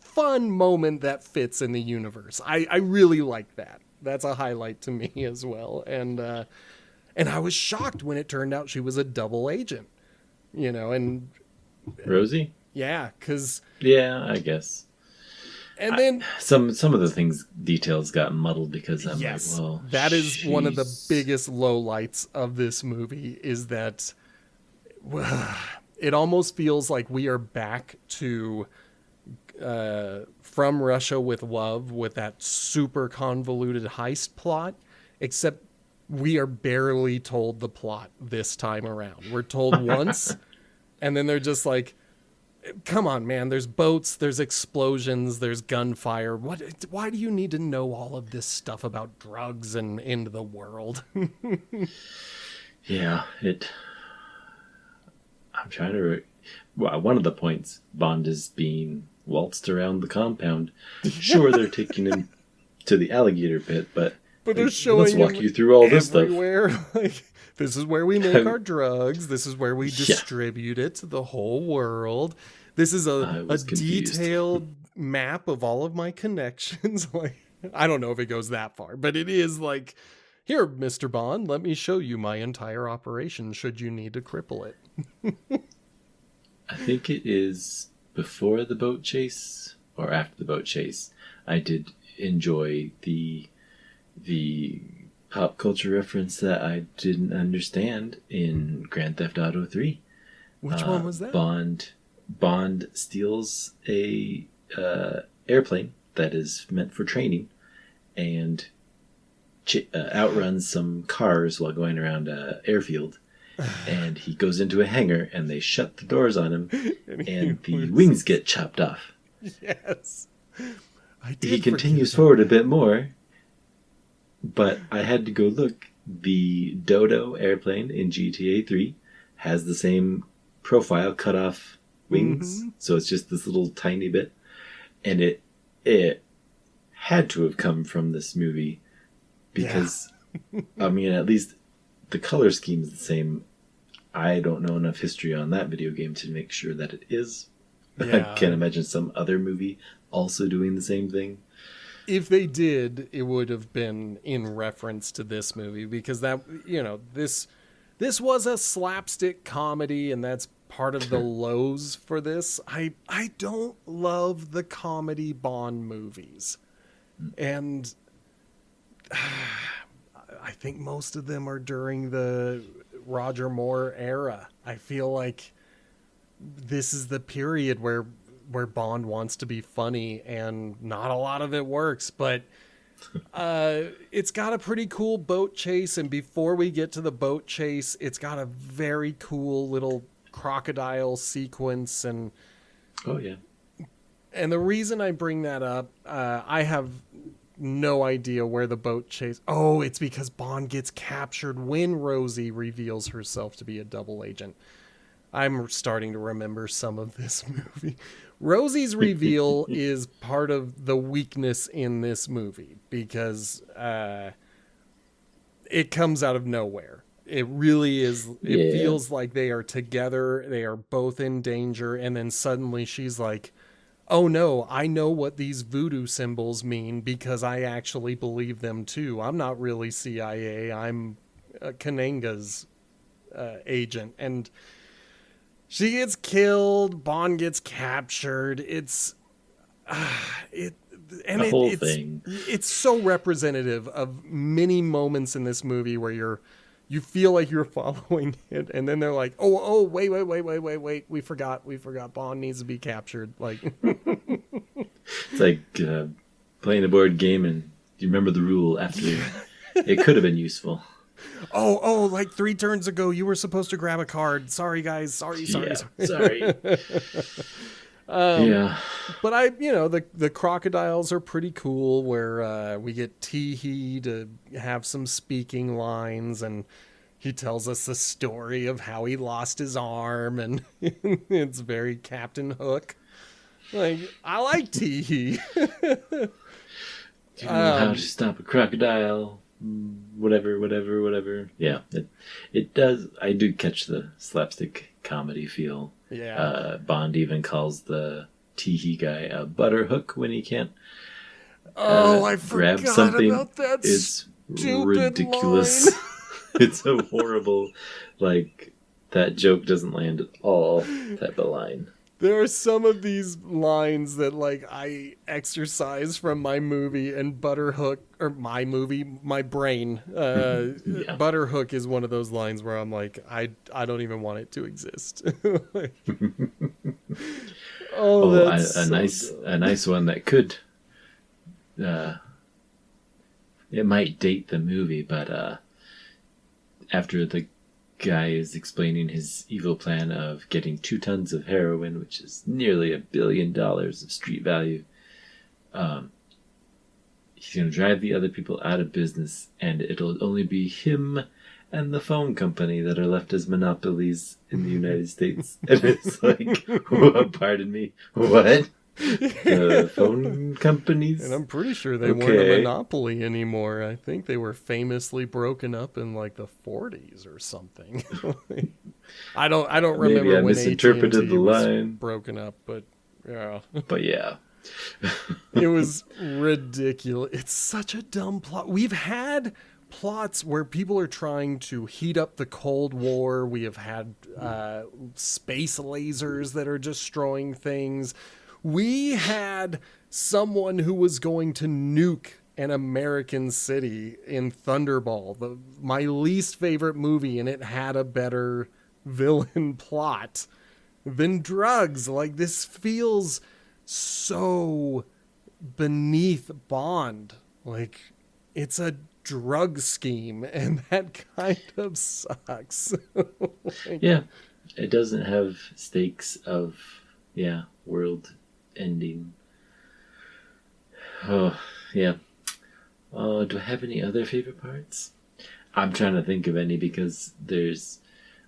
fun moment that fits in the universe. I really like that. That's a highlight to me as well. And I was shocked when it turned out she was a double agent, and Rosie? Yeah. Yeah, I guess. And then some of the details got muddled because I'm like, well, that is one of the biggest lowlights of this movie, is that it almost feels like we are back to From Russia with Love, with that super convoluted heist plot, except we are barely told the plot this time around. We're told once, and then they're just like, come on, man, there's boats, there's explosions, there's gunfire. Why do you need to know all of this stuff about drugs and into the world? Yeah, I'm trying to... one of the points, Bond is being waltzed around the compound. Sure, they're taking him to the alligator pit, but they're showing let's walk you through all this stuff. Like, this is where we make our drugs. This is where we distribute it to the whole world. This is a detailed map of all of my connections. Like, I don't know if it goes that far, but it is like, here, Mr. Bond, let me show you my entire operation should you need to cripple it. I think it is before the boat chase or after the boat chase. I did enjoy the pop culture reference that I didn't understand in Grand Theft Auto 3. Which one was that? Bond steals a airplane that is meant for training and outruns some cars while going around an airfield. And he goes into a hangar and they shut the doors on him and the wings get chopped off. Yes. He continues forward a bit more, but I had to go look. The Dodo airplane in GTA 3 has the same profile, cut off wings, so it's just this little tiny bit. And it had to have come from this movie because, I mean, at least the color scheme is the same. I don't know enough history on that video game to make sure that it is. Yeah. I can't imagine some other movie also doing the same thing. If they did, it would have been in reference to this movie because that, this was a slapstick comedy, and that's part of the lows for this. I don't love the comedy Bond movies. And I think most of them are during the Roger Moore era. I feel like this is the period where Bond wants to be funny, and not a lot of it works, but it's got a pretty cool boat chase. And before we get to the boat chase, it's got a very cool little crocodile sequence. And oh yeah. And the reason I bring that up, I have no idea where the boat chase. Oh, it's because Bond gets captured when Rosie reveals herself to be a double agent. I'm starting to remember some of this movie. Rosie's reveal is part of the weakness in this movie because it comes out of nowhere. It really is. It feels like they are together. They are both in danger. And then suddenly she's like, oh no, I know what these voodoo symbols mean because I actually believe them too. I'm not really CIA. I'm Kananga's agent. And she gets killed. Bond gets captured. It's thing. It's so representative of many moments in this movie where you feel like you're following it, and then they're like, oh, wait, we forgot Bond needs to be captured. Like, it's like playing a board game, and you remember the rule after it could have been useful. Oh, like 3 turns ago, you were supposed to grab a card. Sorry, guys. Sorry. Sorry. Yeah. But the crocodiles are pretty cool where we get Teehee to have some speaking lines, and he tells us the story of how he lost his arm, and it's very Captain Hook. Like, I like Teehee. Do you know how to stop a crocodile? Whatever. Yeah, it does. I do catch the slapstick comedy feel. Yeah. Bond even calls the Teehee guy a butter hook when he can't I grab forgot something. about that. It's stupid ridiculous. Line. It's so horrible. Like, that joke doesn't land at all, type of line. There are some of these lines that, like, I exercise from my movie, and Butterhook, or my movie, my brain. Butterhook is one of those lines where I'm like, I don't even want it to exist. Like, that's a nice one that could. It might date the movie, but after the guy is explaining his evil plan of getting 2 tons of heroin, which is nearly $1 billion of street value, he's going to drive the other people out of business, and it'll only be him and the phone company that are left as monopolies in the United States. And it's like, pardon me, what? The phone companies? And I'm pretty sure they weren't a monopoly anymore. I think they were famously broken up in like the 40s or something. I don't remember Maybe I when misinterpreted AT&T the was line. broken up, but yeah. But yeah. It was ridiculous. It's such a dumb plot. We've had plots where people are trying to heat up the Cold War. We have had space lasers that are destroying things. We had someone who was going to nuke an American city in Thunderball, my least favorite movie, and it had a better villain plot than drugs. Like, this feels so beneath Bond. Like, it's a drug scheme, and that kind of sucks. Yeah, it doesn't have stakes of world ending. Oh, yeah. Do I have any other favorite parts? I'm trying to think of any because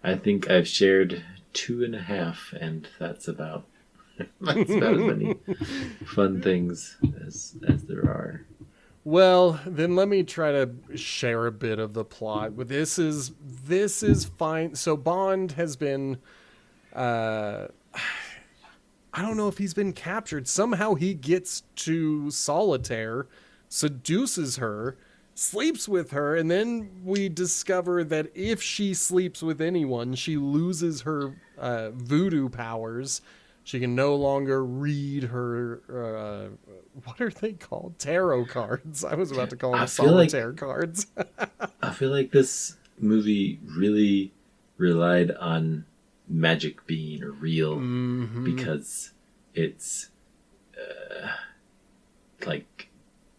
I think I've shared 2.5, and that's about as many fun things as there are. Well, then let me try to share a bit of the plot. This is fine. So Bond has been, I don't know if he's been captured. Somehow he gets to Solitaire, seduces her, sleeps with her, and then we discover that if she sleeps with anyone, she loses her voodoo powers. She can no longer read her, what are they called? Tarot cards. I was about to call them solitaire cards. I feel like this movie really relied on magic being real because it's like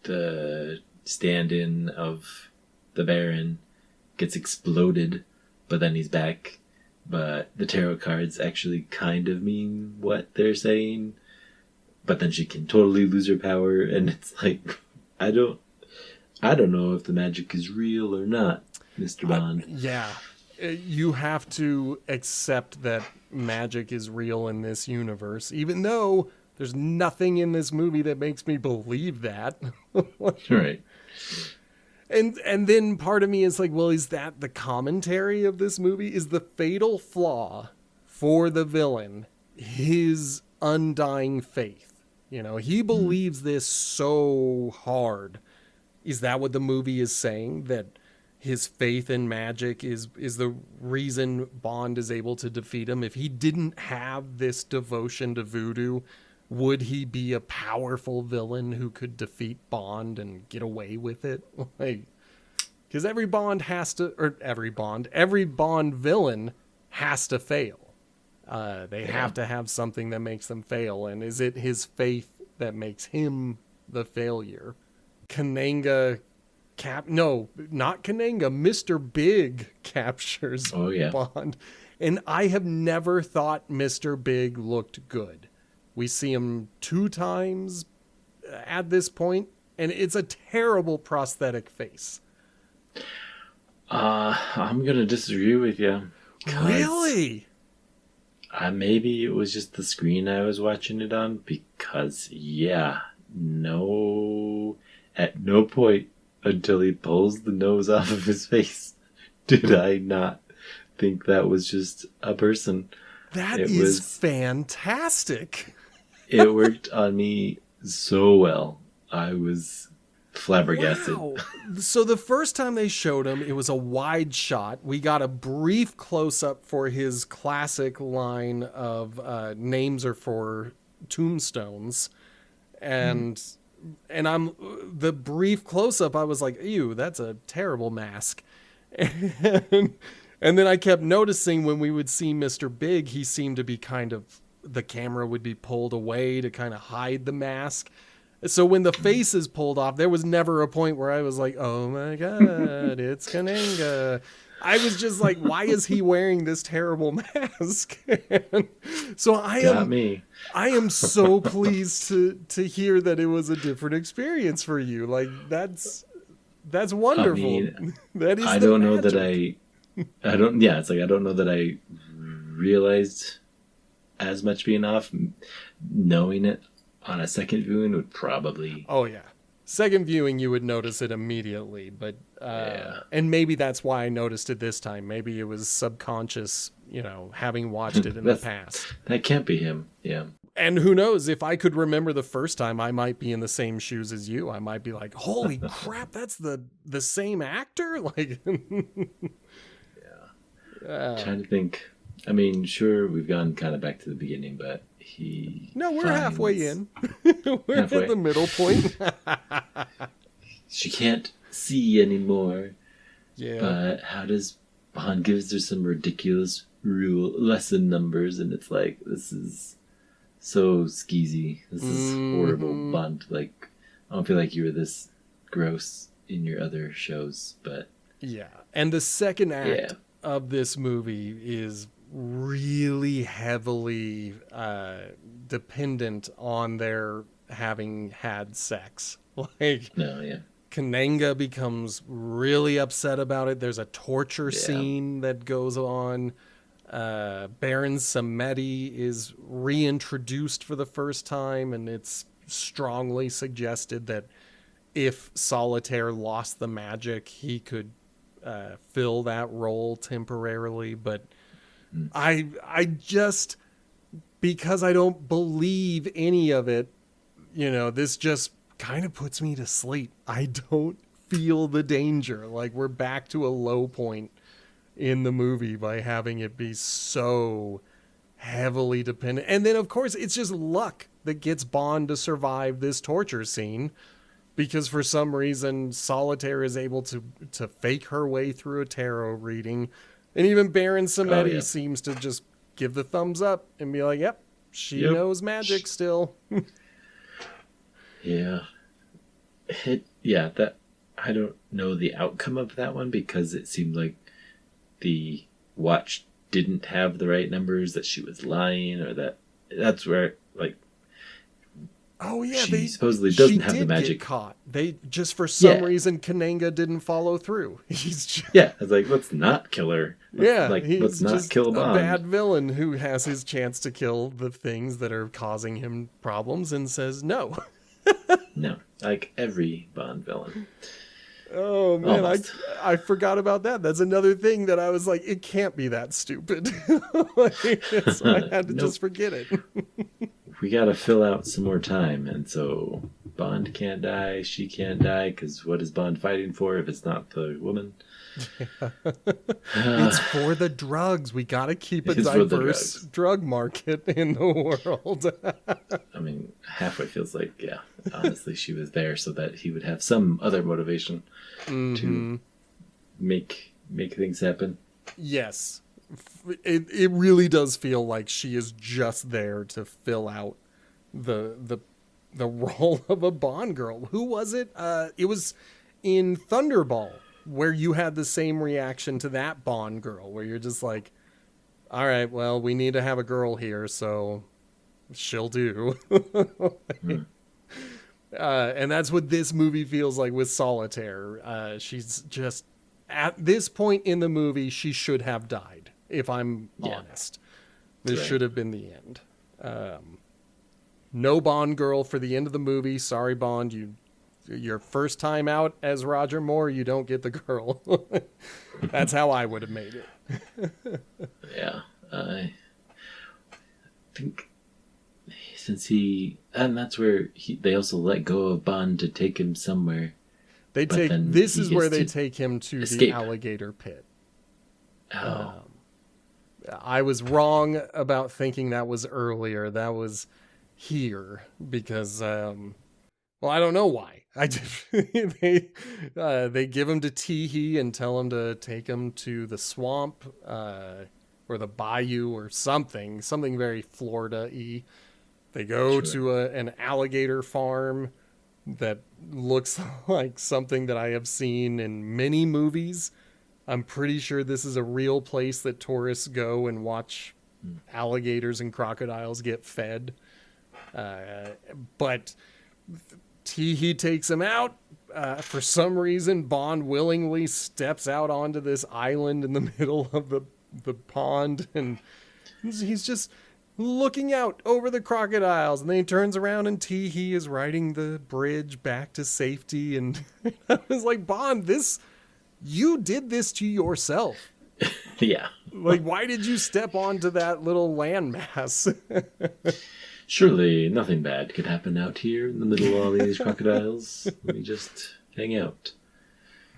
the stand-in of the Baron gets exploded, but then he's back. But the tarot cards actually kind of mean what they're saying. But then she can totally lose her power, and it's like, I don't know if the magic is real or not, Mr. Bond. Yeah. You have to accept that magic is real in this universe, even though there's nothing in this movie that makes me believe that. Right. And then part of me is like, well, is that the commentary of this movie? Is the fatal flaw for the villain his undying faith? You know, he believes this so hard. Is that what the movie is saying? That his faith in magic is the reason Bond is able to defeat him? If he didn't have this devotion to voodoo, would he be a powerful villain who could defeat Bond and get away with it? Like, because every Bond villain has to fail. They have to have something that makes them fail. And is it his faith that makes him the failure? Kananga not Kananga. Mr. Big captures Bond. And I have never thought Mr. Big looked good. We see him 2 times at this point, and it's a terrible prosthetic face. I'm going to disagree with you. Really? Maybe it was just the screen I was watching it on, because, at no point until he pulls the nose off of his face did I not think that was just a person. That is fantastic. It worked on me so well. I was flabbergasted. Wow. So the first time they showed him, it was a wide shot. We got a brief close-up for his classic line of names are for tombstones. And I'm the brief close-up, I was like, ew, that's a terrible mask. And then I kept noticing when we would see Mr. Big, he seemed to be the camera would be pulled away to kind of hide the mask. So when the face is pulled off, there was never a point where I was like, oh my God, it's Kananga. I was just like, why is he wearing this terrible mask? So I am so pleased to hear that it was a different experience for you. Like that's wonderful. I mean, that is I don't know that I don't know that I realized as much being off. Knowing it on a second viewing would probably... Oh, yeah. Second viewing, you would notice it immediately. But and maybe that's why I noticed it this time. Maybe it was subconscious, having watched it in the past. That can't be him, yeah. And who knows, if I could remember the first time, I might be in the same shoes as you. I might be like, holy crap, that's the same actor? Like, trying to think. I mean, sure, we've gone kind of back to the beginning, but we're halfway in. We're at the middle point. She can't see anymore. Yeah. But how does Bond gives her some ridiculous lesson numbers, and it's like, this is so skeezy. This is horrible, Bond. Like, I don't feel like you were this gross in your other shows, but... Yeah. And the second act of this movie is really heavily dependent on their having had sex. Like, No, yeah. Kananga becomes really upset about it. There's a torture scene that goes on. Baron Samedi is reintroduced for the first time, and it's strongly suggested that if Solitaire lost the magic, he could fill that role temporarily. But I just, because I don't believe any of it, this just kind of puts me to sleep. I don't feel the danger. Like, we're back to a low point in the movie by having it be so heavily dependent. And then, of course, it's just luck that gets Bond to survive this torture scene, because for some reason Solitaire is able to fake her way through a tarot reading. And even Baron Samedi seems to just give the thumbs up and be like, yep, she knows magic still. Yeah. That I don't know the outcome of that one, because it seemed like the watch didn't have the right numbers, that she was lying, or that's where, like, oh yeah, she supposedly doesn't have the magic. Get caught. They just, for some reason, Kananga didn't follow through. He's just, I was like, let's not kill her. Let's not just kill Bond. A bad villain who has his chance to kill the things that are causing him problems and says no. No, like every Bond villain. Oh man, I forgot about that. That's another thing that I was like, it can't be that stupid. So I had to just forget it. We got to fill out some more time, and so Bond can't die, she can't die, because what is Bond fighting for if it's not the woman? It's for the drugs. We got to keep a diverse drug market in the world. I mean, halfway feels like, honestly, she was there so that he would have some other motivation to make things happen. Yes. It really does feel like she is just there to fill out the role of a Bond girl. Who was it? It was in Thunderball, where you had the same reaction to that Bond girl, where you're just like, all right, well, we need to have a girl here, so she'll do. And that's what this movie feels like with Solitaire. She's just, at this point in the movie, she should have died, if I'm honest. This should have been the end. No Bond girl for the end of the movie. Sorry, Bond, your first time out as Roger Moore, you don't get the girl. That's how I would have made it. Yeah, I think since and that's where they also let go of Bond to take him somewhere. This is where they take him to escape. The alligator pit. Oh. I was wrong about thinking that was earlier. That was here because, well, I don't know why. They give him to Teehee and tell him to take him to the swamp or the bayou or something very Florida-y. They go to an alligator farm that looks like something that I have seen in many movies. I'm pretty sure this is a real place that tourists go and watch alligators and crocodiles get fed. But he takes him out. For some reason, Bond willingly steps out onto this island in the middle of the pond, and he's just looking out over the crocodiles, and then he turns around and Teehee is riding the bridge back to safety. And I was like, Bond, you did this to yourself. Yeah. Like, why did you step onto that little landmass? Surely nothing bad could happen out here in the middle of all these crocodiles. Let me just hang out.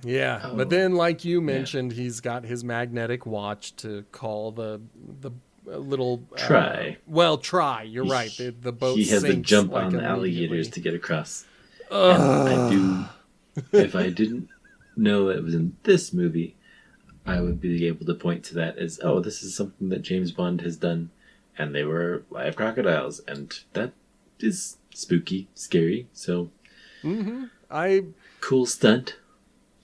Yeah, but then, like you mentioned, he's got his magnetic watch to call the little try. Try. You're right. The boat. He has to jump on the alligators to get across. And if I didn't know that it was in this movie, I would be able to point to that as, oh, this is something that James Bond has done, and they were live crocodiles, and that is spooky, scary. So, cool stunt.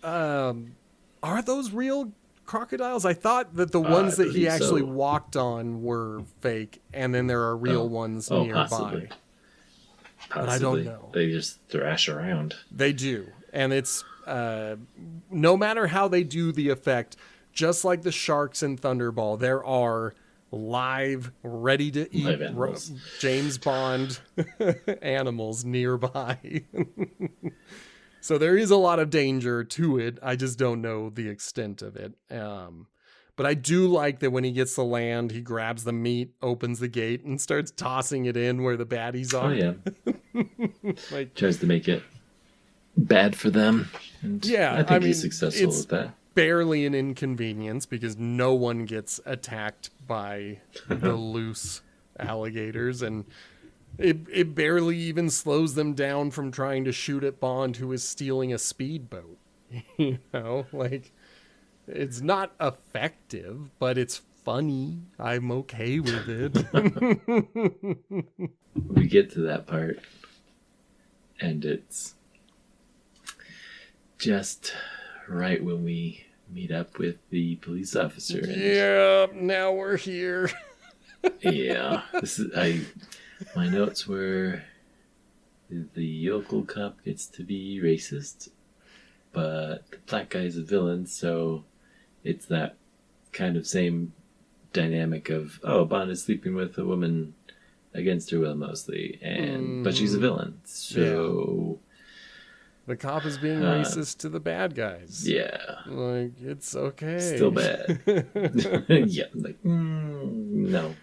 Are those real crocodiles? I thought that the ones that he believe actually so. walked on were fake, and then there are real ones nearby. Possibly. But I don't know. They just thrash around. They do. And it's no matter how they do the effect, just like the sharks in Thunderball, there are live, ready to eat James Bond animals nearby. So there is a lot of danger to it. I just don't know the extent of it. But I do like that when he gets to land, he grabs the meat, opens the gate, and starts tossing it in where the baddies are. Oh, yeah. Tries to make it bad for them. And yeah. I think he's successful with that. Barely an inconvenience because no one gets attacked by the loose alligators, and it barely even slows them down from trying to shoot at Bond, who is stealing a speedboat. You know, like, it's not effective, but it's funny. I'm okay with it. We get to that part, and it's just right when we meet up with the police officer. Yeah, now we're here. Yeah, my notes were the yokel cop gets to be racist, but the black guy's a villain, so it's that kind of same dynamic of, Bond is sleeping with a woman against her will mostly, but she's a villain, so... The cop is being racist to the bad guys. Yeah. Like, it's okay. Still bad. Yeah, like, no.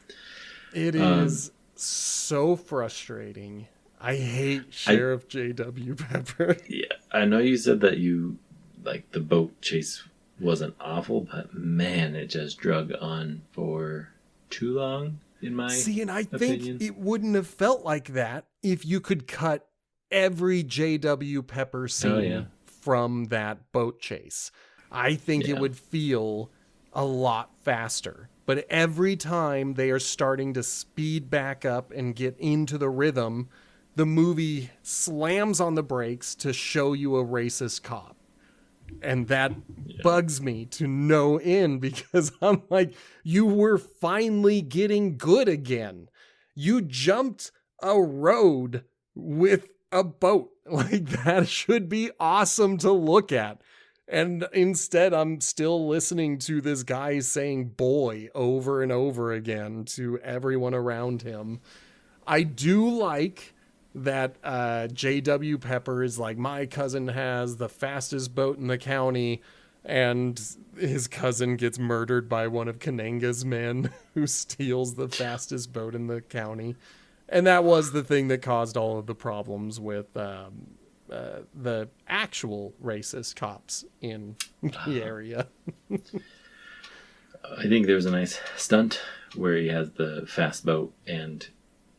It is so frustrating. I hate Sheriff J.W. Pepper. Yeah, I know you said that you, like, the boat chase wasn't awful, but man, it just drug on for too long, in my opinion. And I think it wouldn't have felt like that if you could cut every J.W. Pepper scene from that boat chase. I think it would feel a lot faster. But every time they are starting to speed back up and get into the rhythm, the movie slams on the brakes to show you a racist cop. And that bugs me to no end, because I'm like, you were finally getting good again. You jumped a road with a boat. Like, that should be awesome to look at. And instead, I'm still listening to this guy saying boy over and over again to everyone around him. I do like that J.W. Pepper is like, my cousin has the fastest boat in the county, and his cousin gets murdered by one of Kananga's men who steals the fastest boat in the county. And that was the thing that caused all of the problems with the actual racist cops in the area. I think there was a nice stunt where he has the fast boat and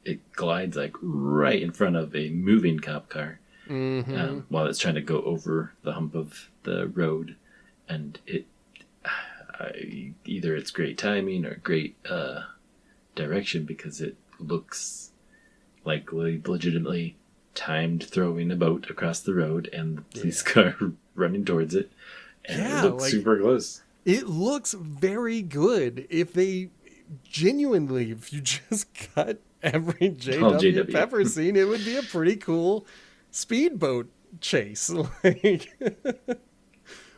it glides like right in front of a moving cop car while it's trying to go over the hump of the road. And either it's great timing or great direction, because it looks like legitimately timed throwing a boat across the road and the police car running towards it. And it looks super close. It looks very good. If they genuinely, if you just cut every J.W. Pepper scene, it would be a pretty cool speedboat chase. Like,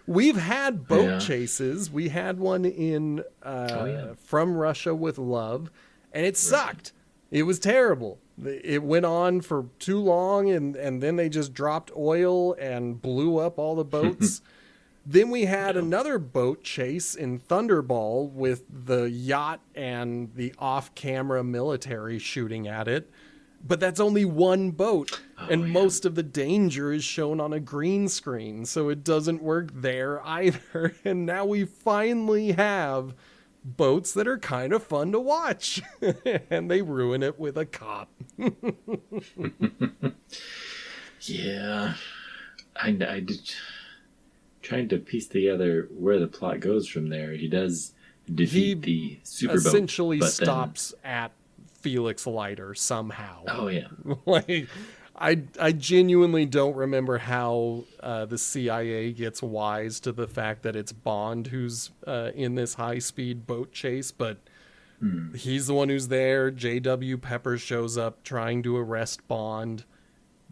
we've had boat chases. We had one in From Russia with Love, and it sucked. It was terrible. It went on for too long, and then they just dropped oil and blew up all the boats. Then we had another boat chase in Thunderball with the yacht and the off-camera military shooting at it. But that's only one boat, and most of the danger is shown on a green screen, so it doesn't work there either. And now we finally have boats that are kind of fun to watch, and they ruin it with a cop. Yeah, I did, trying to piece together where the plot goes from there. He does defeat the superboat. Essentially stops at Felix Leiter somehow. Oh yeah, like, I genuinely don't remember how the CIA gets wise to the fact that it's Bond who's in this high-speed boat chase, but he's the one who's there. J.W. Pepper shows up trying to arrest Bond,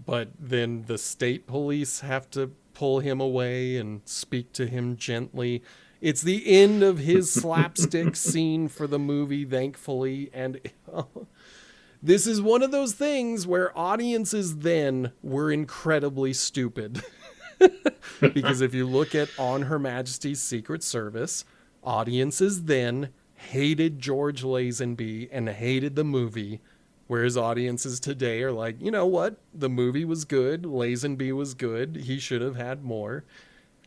but then the state police have to pull him away and speak to him gently. It's the end of his slapstick scene for the movie, thankfully, and this is one of those things where audiences then were incredibly stupid. Because if you look at On Her Majesty's Secret Service, audiences then hated George Lazenby and hated the movie, whereas audiences today are like, you know what? The movie was good. Lazenby was good. He should have had more.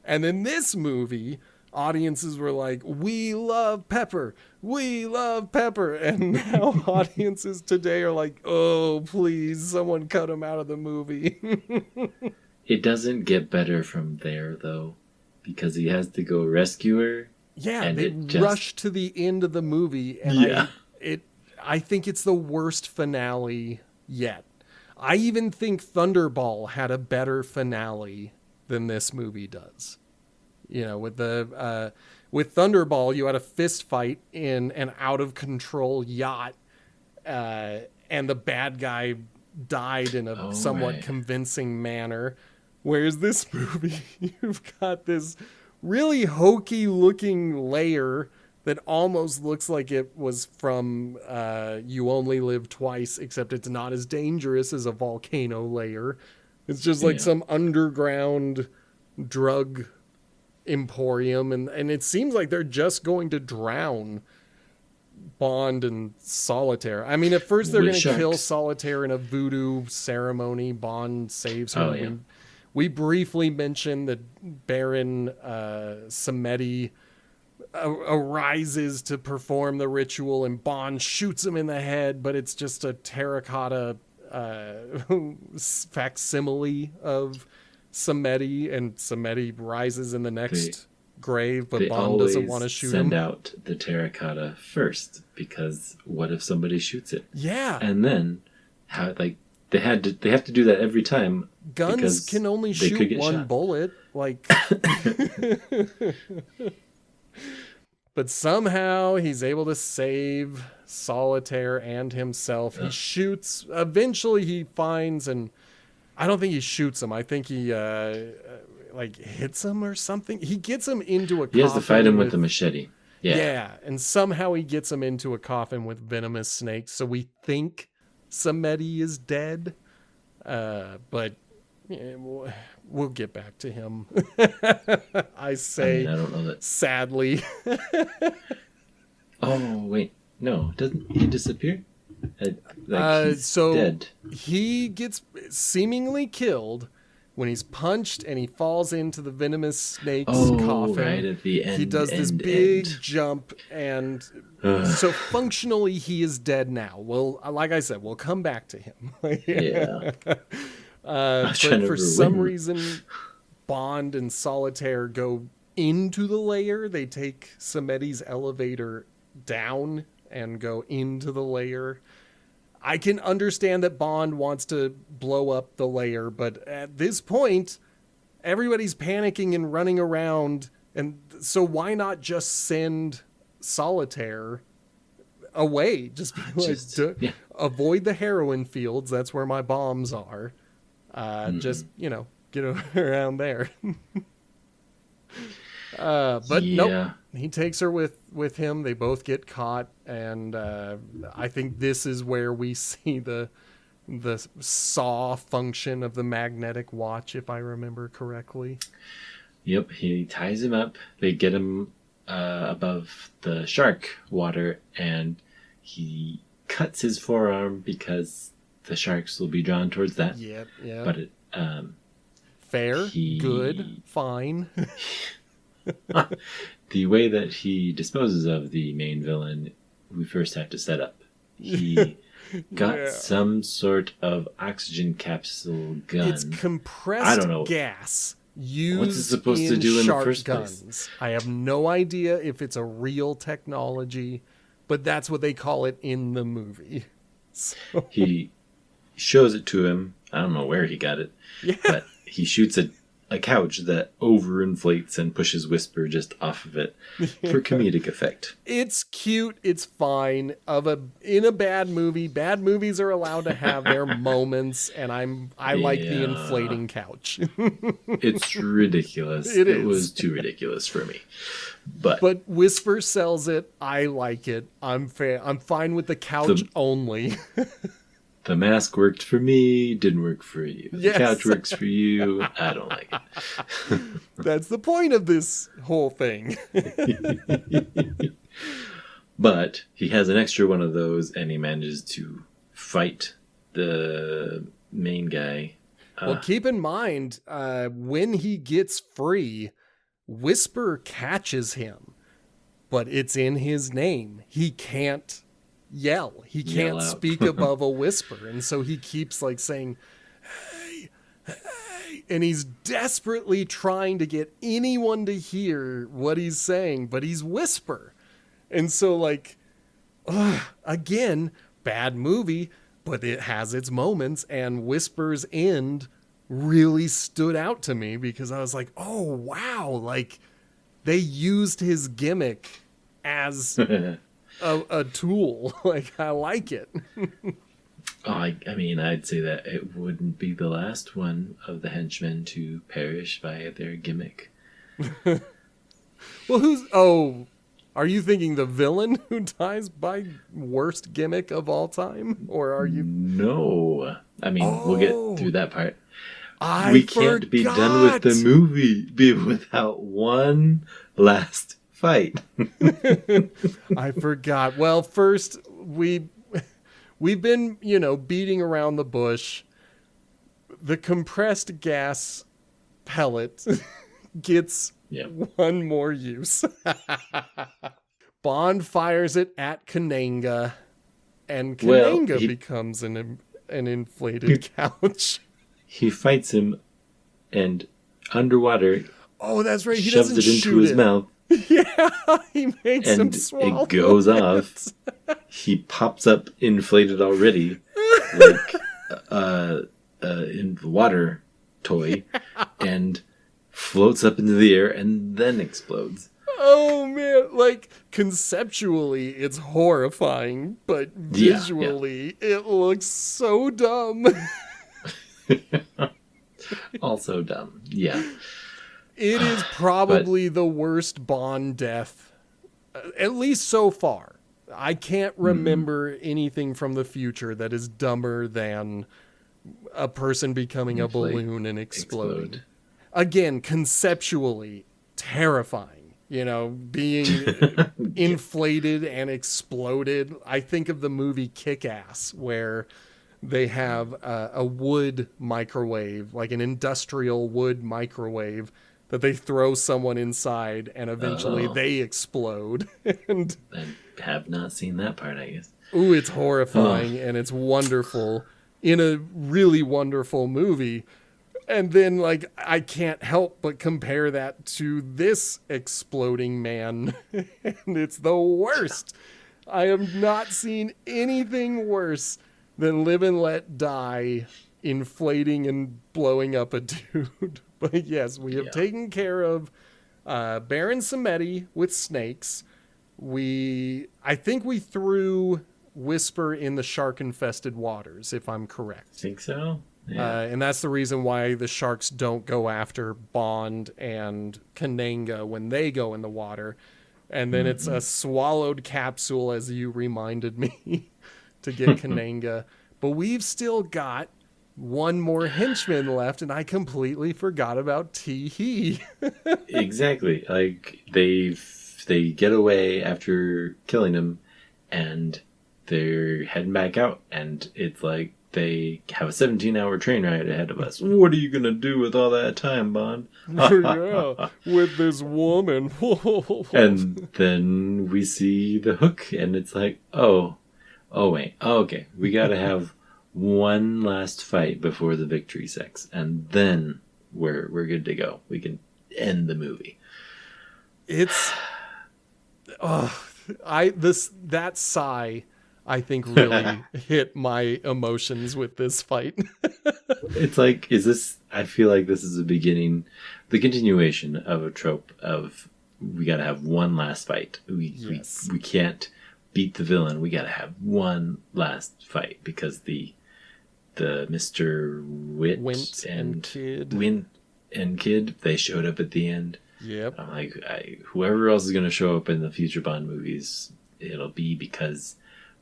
And then this movie, audiences were like, we love Pepper. We love Pepper. And now audiences today are like, oh, please, someone cut him out of the movie. It doesn't get better from there, though, because he has to go rescue her. Yeah, and they rush to the end of the movie, and I think it's the worst finale yet. I even think Thunderball had a better finale than this movie does. You know, with Thunderball, you had a fist fight in an out of control yacht, and the bad guy died in a somewhat convincing manner. Whereas this movie, you've got this really hokey looking layer that almost looks like it was from You Only Live Twice, except it's not as dangerous as a volcano layer. It's just like some underground drug emporium, and it seems like they're just going to drown Bond and Solitaire. I mean, at first they're going to kill Solitaire in a voodoo ceremony. Bond saves her. We briefly mentioned that Baron Samedi arises to perform the ritual, and Bond shoots him in the head, but it's just a terracotta facsimile of Samedi, and Samedi rises in the next grave, but Bond doesn't want to shoot him. Send out the terracotta first, because what if somebody shoots it? Yeah. And then how they have to do that every time. Guns can only shoot one bullet, like but somehow he's able to save Solitaire and himself. He shoots. Eventually he finds, and I don't think he shoots him. I think he hits him or something. He gets him into a coffin. He has to fight him with the machete. Yeah, and somehow he gets him into a coffin with venomous snakes. So we think Samedi is dead, but we'll get back to him. I don't know that. Sadly. Oh wait, no, doesn't he disappear? He's dead. He gets seemingly killed when he's punched and he falls into the venomous snake's coffin. Right at the end. He does this big jump, and so functionally he is dead now. Well, like I said, we'll come back to him. Yeah. But for some reason, Bond and Solitaire go into the layer. They take Samedi's elevator down and go into the layer. I can understand that Bond wants to blow up the layer, but at this point, everybody's panicking and running around, and so why not just send Solitaire away? Just be like, avoid the heroin fields. That's where my bombs are. Just, get around there. But nope, he takes her with him. They both get caught, and I think this is where we see the saw function of the magnetic watch, if I remember correctly. Yep, he ties him up. They get him above the shark water, and he cuts his forearm because the sharks will be drawn towards that. Yep. But it, fair, good, fine. The way that he disposes of the main villain, we first have to set up. He got some sort of oxygen capsule gun. It's compressed gas used What's it supposed to do in the first guns. place? I have no idea if it's a real technology, but that's what they call it in the movie. So. He shows it to him, I don't know where he got it. Yeah. But he shoots a couch that overinflates and pushes Whisper just off of it for comedic effect. It's cute. It's fine. In a bad movie, bad movies are allowed to have their moments, and I like the inflating couch. It's ridiculous. It was too ridiculous for me. But Whisper sells it. I like it. I'm fine with the couch only. The mask worked for me, didn't work for you. Yes. The couch works for you, I don't like it. That's the point of this whole thing. But he has an extra one of those, and he manages to fight the main guy. Well, keep in mind, when he gets free, Whisper catches him, but it's in his name. He can't yell. He can't speak above a whisper. And so he keeps like saying, hey, hey. And he's desperately trying to get anyone to hear what he's saying, but he's Whisper. And so like, again, bad movie, but it has its moments. And Whisper's end really stood out to me because I was like, oh, wow. Like they used his gimmick as a tool. Like I like it. I mean, I'd say that it wouldn't be the last one of the henchmen to perish via their gimmick. Well, are you thinking the villain who dies by worst gimmick of all time? Or are you? No. I mean, we'll get through that part. We can't be done with the movie without one last fight. I forgot. Well, first we've been, beating around the bush. The compressed gas pellet gets one more use. Bond fires it at Kananga, and Kananga becomes an inflated couch. He fights him, and underwater, oh, that's right. He shoves doesn't it into his mouth. Yeah, he makes him swallow it goes off. He pops up inflated already, like in the water toy, and floats up into the air and then explodes. Oh man, like conceptually it's horrifying, but visually it looks so dumb. Also dumb. Yeah. It is probably the worst Bond death, at least so far. I can't remember anything from the future that is dumber than a person becoming a balloon and exploding. Again, conceptually terrifying. Being inflated and exploded. I think of the movie Kick-Ass, where they have a wood microwave, like an industrial wood microwave, that they throw someone inside and eventually they explode. And I have not seen that part, I guess. Ooh, it's horrifying and it's wonderful in a really wonderful movie. And then, I can't help but compare that to this exploding man. And it's the worst. I have not seen anything worse than Live and Let Die inflating and blowing up a dude. But yes, we have taken care of Baron Samedi with snakes. I think we threw Whisper in the shark-infested waters, if I'm correct. I think so. Yeah. And that's the reason why the sharks don't go after Bond and Kananga when they go in the water. And then it's a swallowed capsule, as you reminded me, to get Kananga. But we've still got one more henchman left, and I completely forgot about Tee-Hee. Exactly. They get away after killing him, and they're heading back out, and it's like they have a 17-hour train ride ahead of us. What are you going to do with all that time, Bond? Yeah, with this woman. And then we see the hook, and it's like, oh wait, okay. We got to have one last fight before the victory sex, and then we're good to go. We can end the movie. It's that sigh I think really hit my emotions with this fight. It's like, I feel like this is the continuation of a trope of we got to have one last fight. Yes. We can't beat the villain. We got to have one last fight because the Mr. Wint and Kid. Wint and Kid, they showed up at the end. Yep. I'm like, whoever else is going to show up in the future Bond movies, it'll be because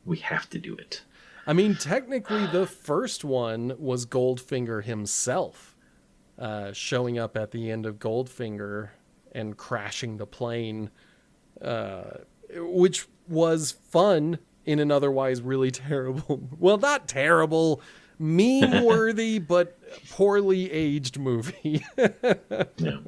we have to do it. I mean, technically, the first one was Goldfinger himself showing up at the end of Goldfinger and crashing the plane, which was fun in an otherwise really terrible, well, not terrible, meme-worthy, but poorly aged movie. Yeah.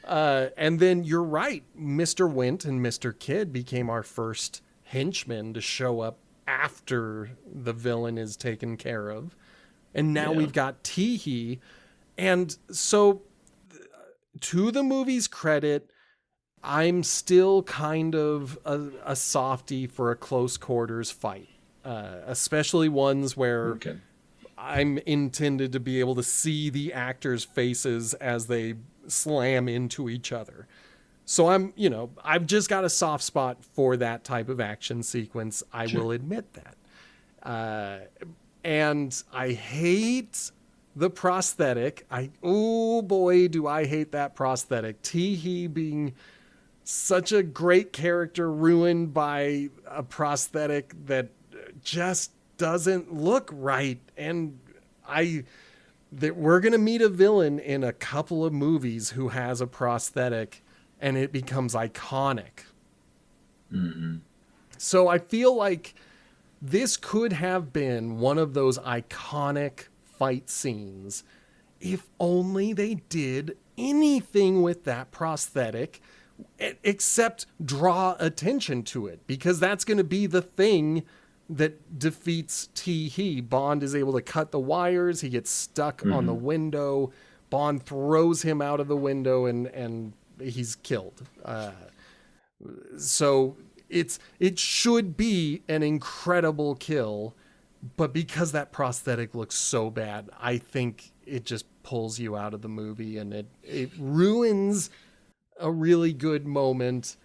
And then you're right, Mr. Wint and Mr. Kidd became our first henchmen to show up after the villain is taken care of. And now we've got Teehee. And so, to the movie's credit, I'm still kind of a softie for a close quarters fight, especially ones where I'm intended to be able to see the actors' faces as they slam into each other. So I've just got a soft spot for that type of action sequence. I will admit that. And I hate the prosthetic. Oh boy, do I hate that prosthetic. Teehee being such a great character ruined by a prosthetic that just doesn't look right. And that we're going to meet a villain in a couple of movies who has a prosthetic and it becomes iconic. Mm-hmm. So I feel like this could have been one of those iconic fight scenes if only they did anything with that prosthetic except draw attention to it, because that's going to be the thing that defeats Teehee. Bond is able to cut the wires. He gets stuck on the window. Bond throws him out of the window and he's killed. So it should be an incredible kill, but because that prosthetic looks so bad, I think it just pulls you out of the movie and it ruins a really good moment.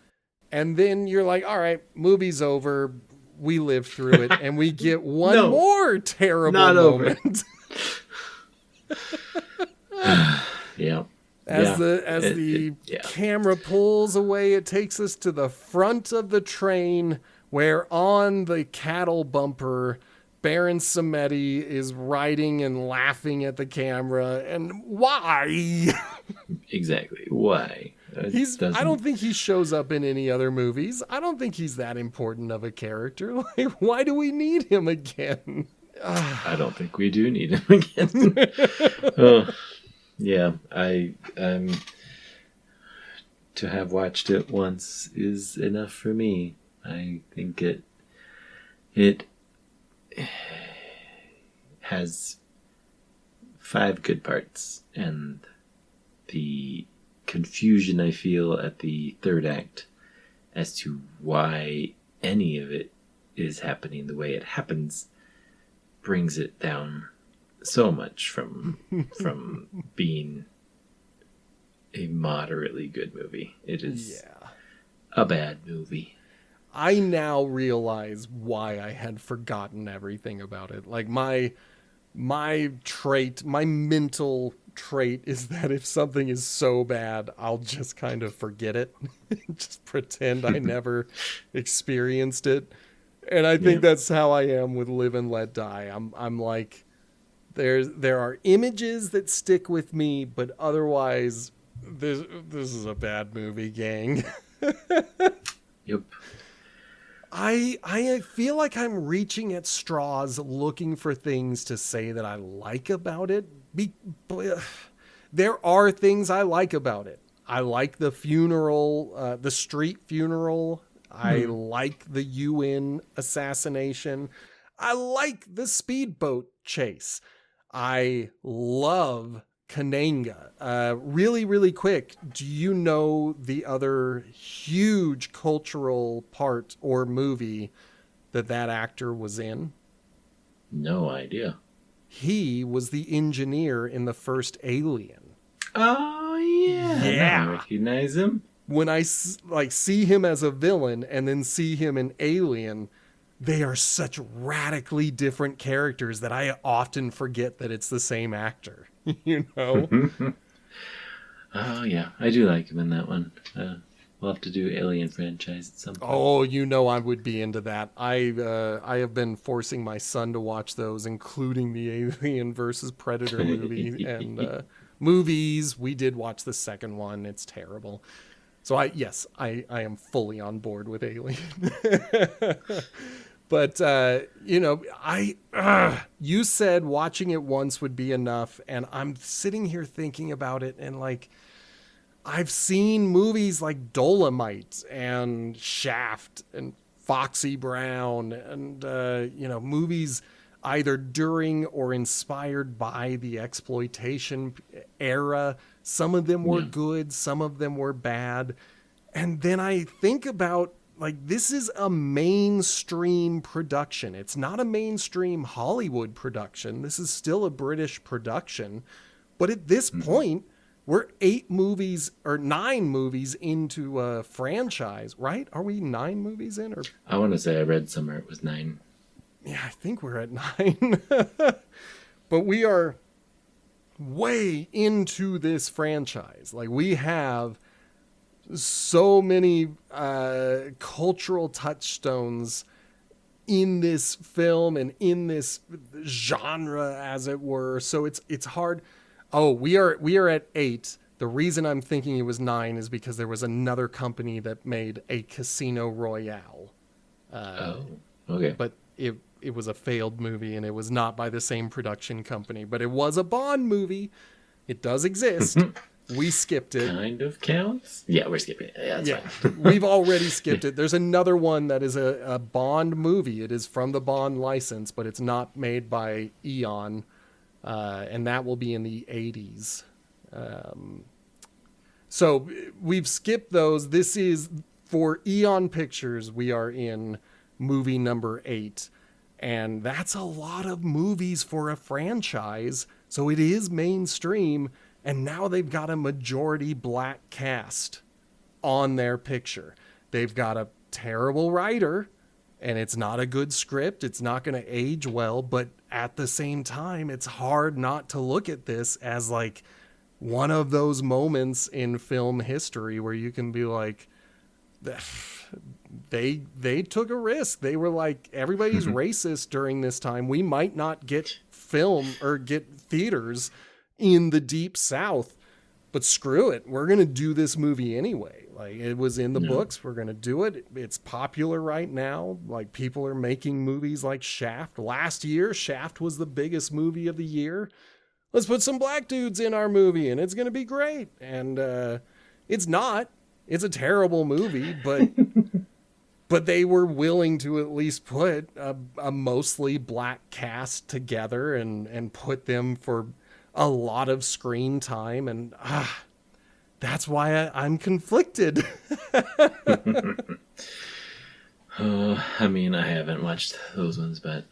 And then you're like, all right, movie's over. We lived through it, and we get one more terrible moment. Yeah. As the camera pulls away, it takes us to the front of the train, where on the cattle bumper, Baron Samedi is riding and laughing at the camera. And why? Exactly. Why? I don't think he shows up in any other movies. I don't think he's that important of a character. Like, why do we need him again? I don't think we do need him again. Yeah, to have watched it once is enough for me. I think it has 5 good parts, and the confusion I feel at the third act as to why any of it is happening the way it happens brings it down so much from being a moderately good movie. It is a bad movie. I now realize why I had forgotten everything about it. Like my mental trait is that if something is so bad, I'll just kind of forget it. Just pretend I never experienced it. And I think that's how I am with Live and Let Die. I'm like, there are images that stick with me, but otherwise this is a bad movie, gang. Yep. I feel like I'm reaching at straws looking for things to say that I like about it. There are things I like about it. I like the funeral, the street funeral. I like the UN assassination. I like the speedboat chase. I love Kananga. Really, really quick, do you know the other huge cultural part or movie that actor was in? No idea. He was the engineer in the first Alien. Oh, yeah. Now I recognize him. When I see him as a villain and then see him in Alien, they are such radically different characters that I often forget that it's the same actor. You know? Oh, yeah. I do like him in that one. We'll have to do Alien franchise at some point. Oh, you know I would be into that. I have been forcing my son to watch those, including the Alien versus Predator movie and movies. We did watch the second one. It's terrible. So I am fully on board with Alien. But you said watching it once would be enough, and I'm sitting here thinking about it, and like, I've seen movies like Dolomite and Shaft and Foxy Brown and, movies either during or inspired by the exploitation era. Some of them were good, some of them were bad. And then I think about, like, this is a mainstream production. It's not a mainstream Hollywood production. This is still a British production. But at this point, we're 9 movies into a franchise, right? Are we 9 movies in? Or I want to say I read somewhere it was 9. Yeah, I think we're at 9. But we are way into this franchise. Like, we have so many cultural touchstones in this film and in this genre, as it were. So it's hard. Oh, we are at 8. The reason I'm thinking it was 9 is because there was another company that made a Casino Royale. Okay. But it was a failed movie, and it was not by the same production company. But it was a Bond movie. It does exist. We skipped it. Kind of counts? Yeah, we're skipping it. Yeah, that's fine. We've already skipped it. There's another one that is a Bond movie. It is from the Bond license, but it's not made by Eon. And that will be in the 80s. So we've skipped those. This is, for Eon Pictures, we are in movie number 8. And that's a lot of movies for a franchise. So it is mainstream. And now they've got a majority black cast on their picture. They've got a terrible writer, and it's not a good script. It's not going to age well. But at the same time, it's hard not to look at this as like one of those moments in film history where you can be like, they took a risk. They were like, everybody's racist during this time. We might not get film or get theaters in the Deep South, but screw it. We're going to do this movie anyway. Like, it was in the books. We're going to do it. It's popular right now. Like, people are making movies like Shaft. Last year, Shaft was the biggest movie of the year. Let's put some black dudes in our movie and it's going to be great. And it's not. It's a terrible movie, but they were willing to at least put a mostly black cast together and put them for a lot of screen time. And that's why I'm conflicted. I mean, I haven't watched those ones, but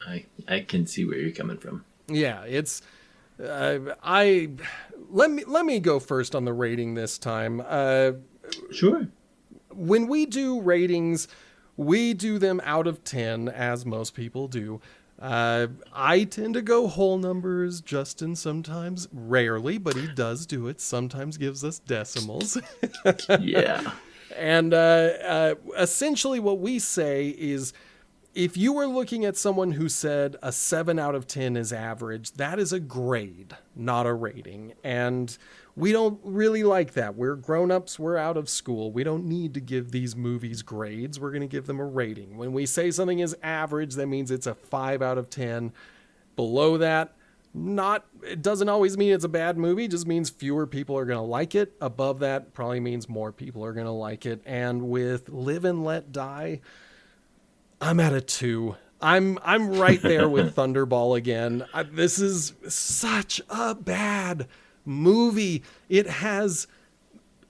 I can see where you're coming from. Yeah, it's let me go first on the rating this time. Sure. When we do ratings, we do them out of 10, as most people do. I tend to go whole numbers. Justin sometimes, rarely, but he does do it. Sometimes gives us decimals. Yeah. And essentially what we say is, if you were looking at someone who said a 7 out of 10 is average, that is a grade, not a rating. And we don't really like that. We're grown-ups. We're out of school. We don't need to give these movies grades. We're going to give them a rating. When we say something is average, that means it's a 5 out of 10. Below that, it doesn't always mean it's a bad movie. It just means fewer people are going to like it. Above that probably means more people are going to like it. And with Live and Let Die, I'm at a 2. I'm right there with Thunderball again. This is such a bad movie. It has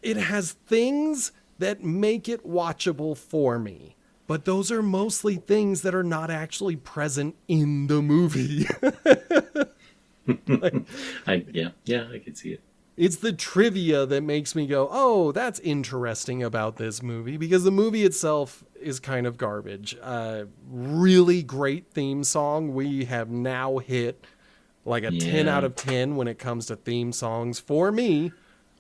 things that make it watchable for me. but those are mostly things that are not actually present in the movie. I can see it. It's the trivia that makes me go, oh, that's interesting about this movie, because the movie itself is kind of garbage. Really great theme song. We have now hit like a 10 out of 10 when it comes to theme songs. For me,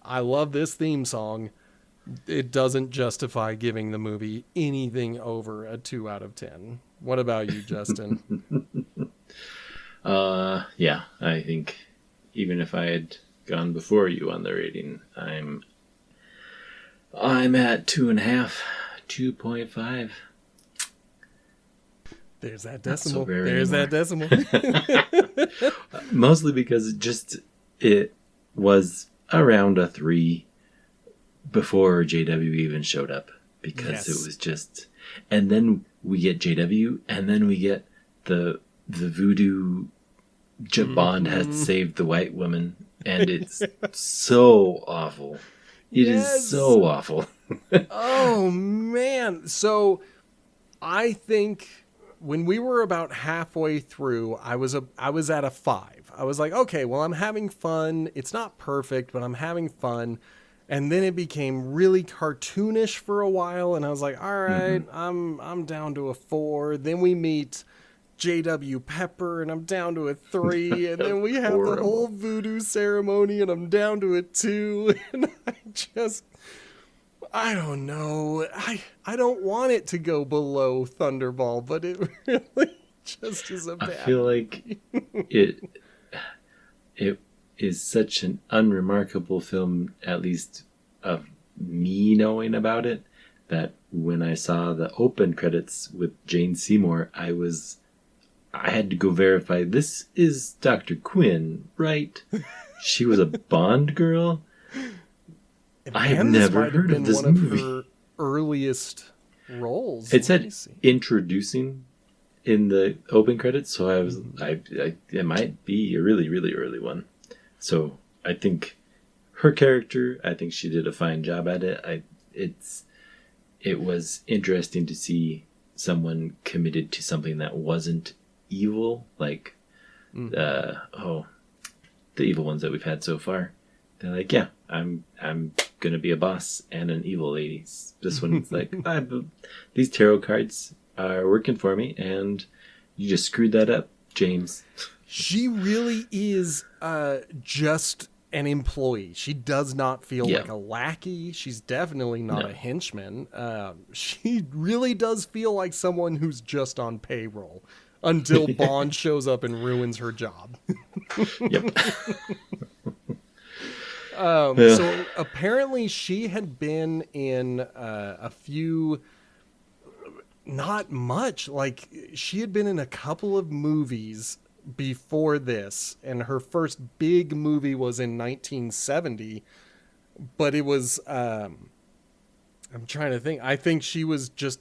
I love this theme song. It doesn't justify giving the movie anything over a 2 out of 10. What about you, Justin? I think even if I had gone before you on the rating, I'm at 2.5, 2.5. There's that decimal. There's that decimal. Mostly because it was around a 3 before JW even showed up, because it was just, and then we get JW, and then we get the voodoo Bond has to save the white woman, and it's so awful. It is so awful. Oh man. So I think when we were about halfway through, I was at a 5. I was like, okay, well, I'm having fun. It's not perfect, but I'm having fun. And then it became really cartoonish for a while, and I was like, all right, I'm down to a 4. Then we meet J.W. Pepper, and I'm down to a 3. And then we have the whole voodoo ceremony, and I'm down to a 2. And I don't know. I don't want it to go below Thunderball, but it really just is a bad. I feel like it is such an unremarkable film, at least of me knowing about it, that when I saw the open credits with Jane Seymour, I had to go verify, this is Dr. Quinn, right? She was a Bond girl? I have never heard of this movie. One of her earliest roles. It said introducing in the open credits, so I was, it might be a really, really early one. So I think her character, I think she did a fine job at it. It was interesting to see someone committed to something that wasn't evil, like the evil ones that we've had so far. They're like, yeah, I'm gonna be a boss and an evil lady. This one's like, these tarot cards are working for me, and you just screwed that up, James. She really is just an employee. She does not feel like a lackey. She's definitely not a henchman. She really does feel like someone who's just on payroll until Bond shows up and ruins her job. Yep. So apparently she had been in a few, not much, like she had been in a couple of movies before this, and her first big movie was in 1970, but it was I'm trying to think. I think she was just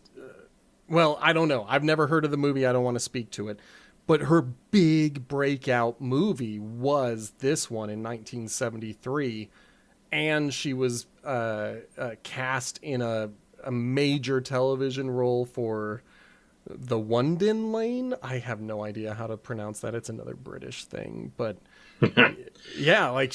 well, I don't know, I've never heard of the movie, I don't want to speak to it, but her big breakout movie was this one in 1973, and she was cast in a major television role for the Wundin Lane. I have no idea how to pronounce that. It's another British thing. But yeah, like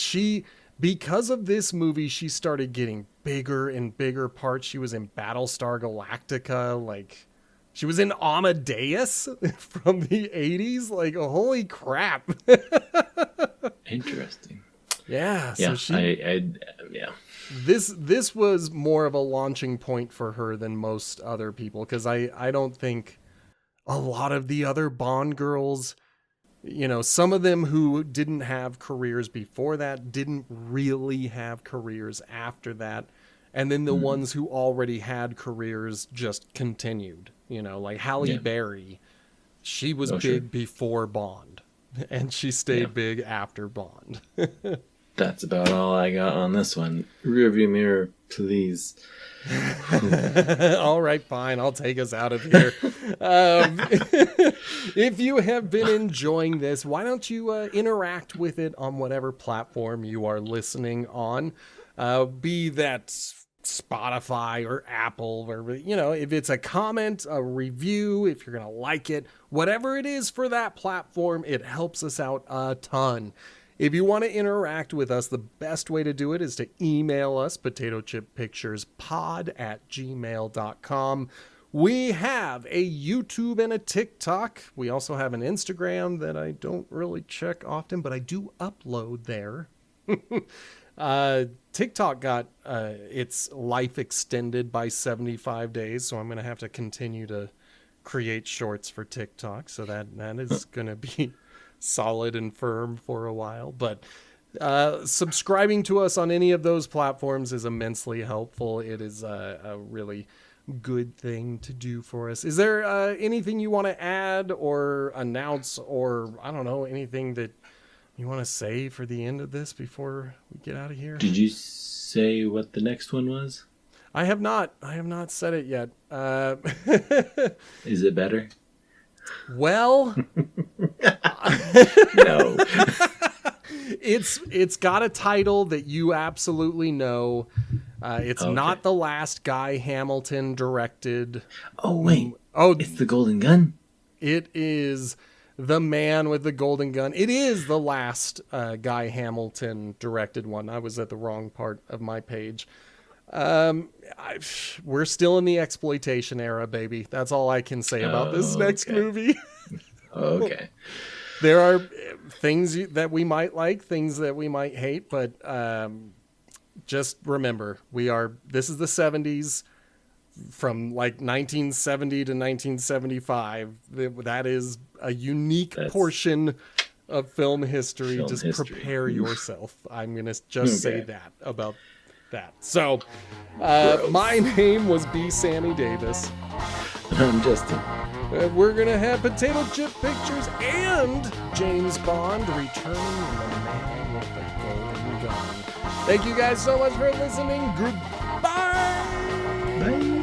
because of this movie, she started getting bigger and bigger parts. She was in Battlestar Galactica. Like, she was in Amadeus from the 80s. Like, holy crap. Interesting. Yeah. Yeah. So yeah. This was more of a launching point for her than most other people, because I don't think a lot of the other Bond girls, some of them who didn't have careers before that didn't really have careers after that, and then the ones who already had careers just continued. Like Halle Berry, she was big before Bond, and she stayed big after Bond. That's about all I got on this one. Rearview mirror, please. All right, fine. I'll take us out of here. If you have been enjoying this, why don't you interact with it on whatever platform you are listening on? Be that Spotify or Apple, or, you know, if it's a comment, a review, if you're going to like it, whatever it is for that platform, it helps us out a ton. If you want to interact with us, the best way to do it is to email us, potatochippicturespod@gmail.com. We have a YouTube and a TikTok. We also have an Instagram that I don't really check often, but I do upload there. TikTok got its life extended by 75 days, so I'm going to have to continue to create shorts for TikTok. So that is going to be solid and firm for a while. But subscribing to us on any of those platforms is immensely helpful. It is a really good thing to do for us. Is there anything you want to add or announce, or I don't know, anything that you want to say for the end of this before we get out of here? Did you say what the next one was? I have not said it yet. Is it better? Well, No. it's got a title that you absolutely know. It's Okay. not the last Guy Hamilton directed. Oh, wait. Oh, It's The Golden Gun? it is The Man with the Golden Gun. It is the last Guy Hamilton directed one. I was at the wrong part of my page. We're still in the exploitation era, baby. That's all I can say about this next Okay. movie. Okay. There are things that we might like, things that we might hate, but just remember, this is the 70s. From like 1970 to 1975. That is a unique portion of film history. Just prepare yourself. I'm going to just say that about that. So, my name was B. Sammy Davis. I'm Justin. We're going to have Potato Chip Pictures and James Bond returning in The Man with the Golden Gun. Thank you guys so much for listening. Goodbye. Bye.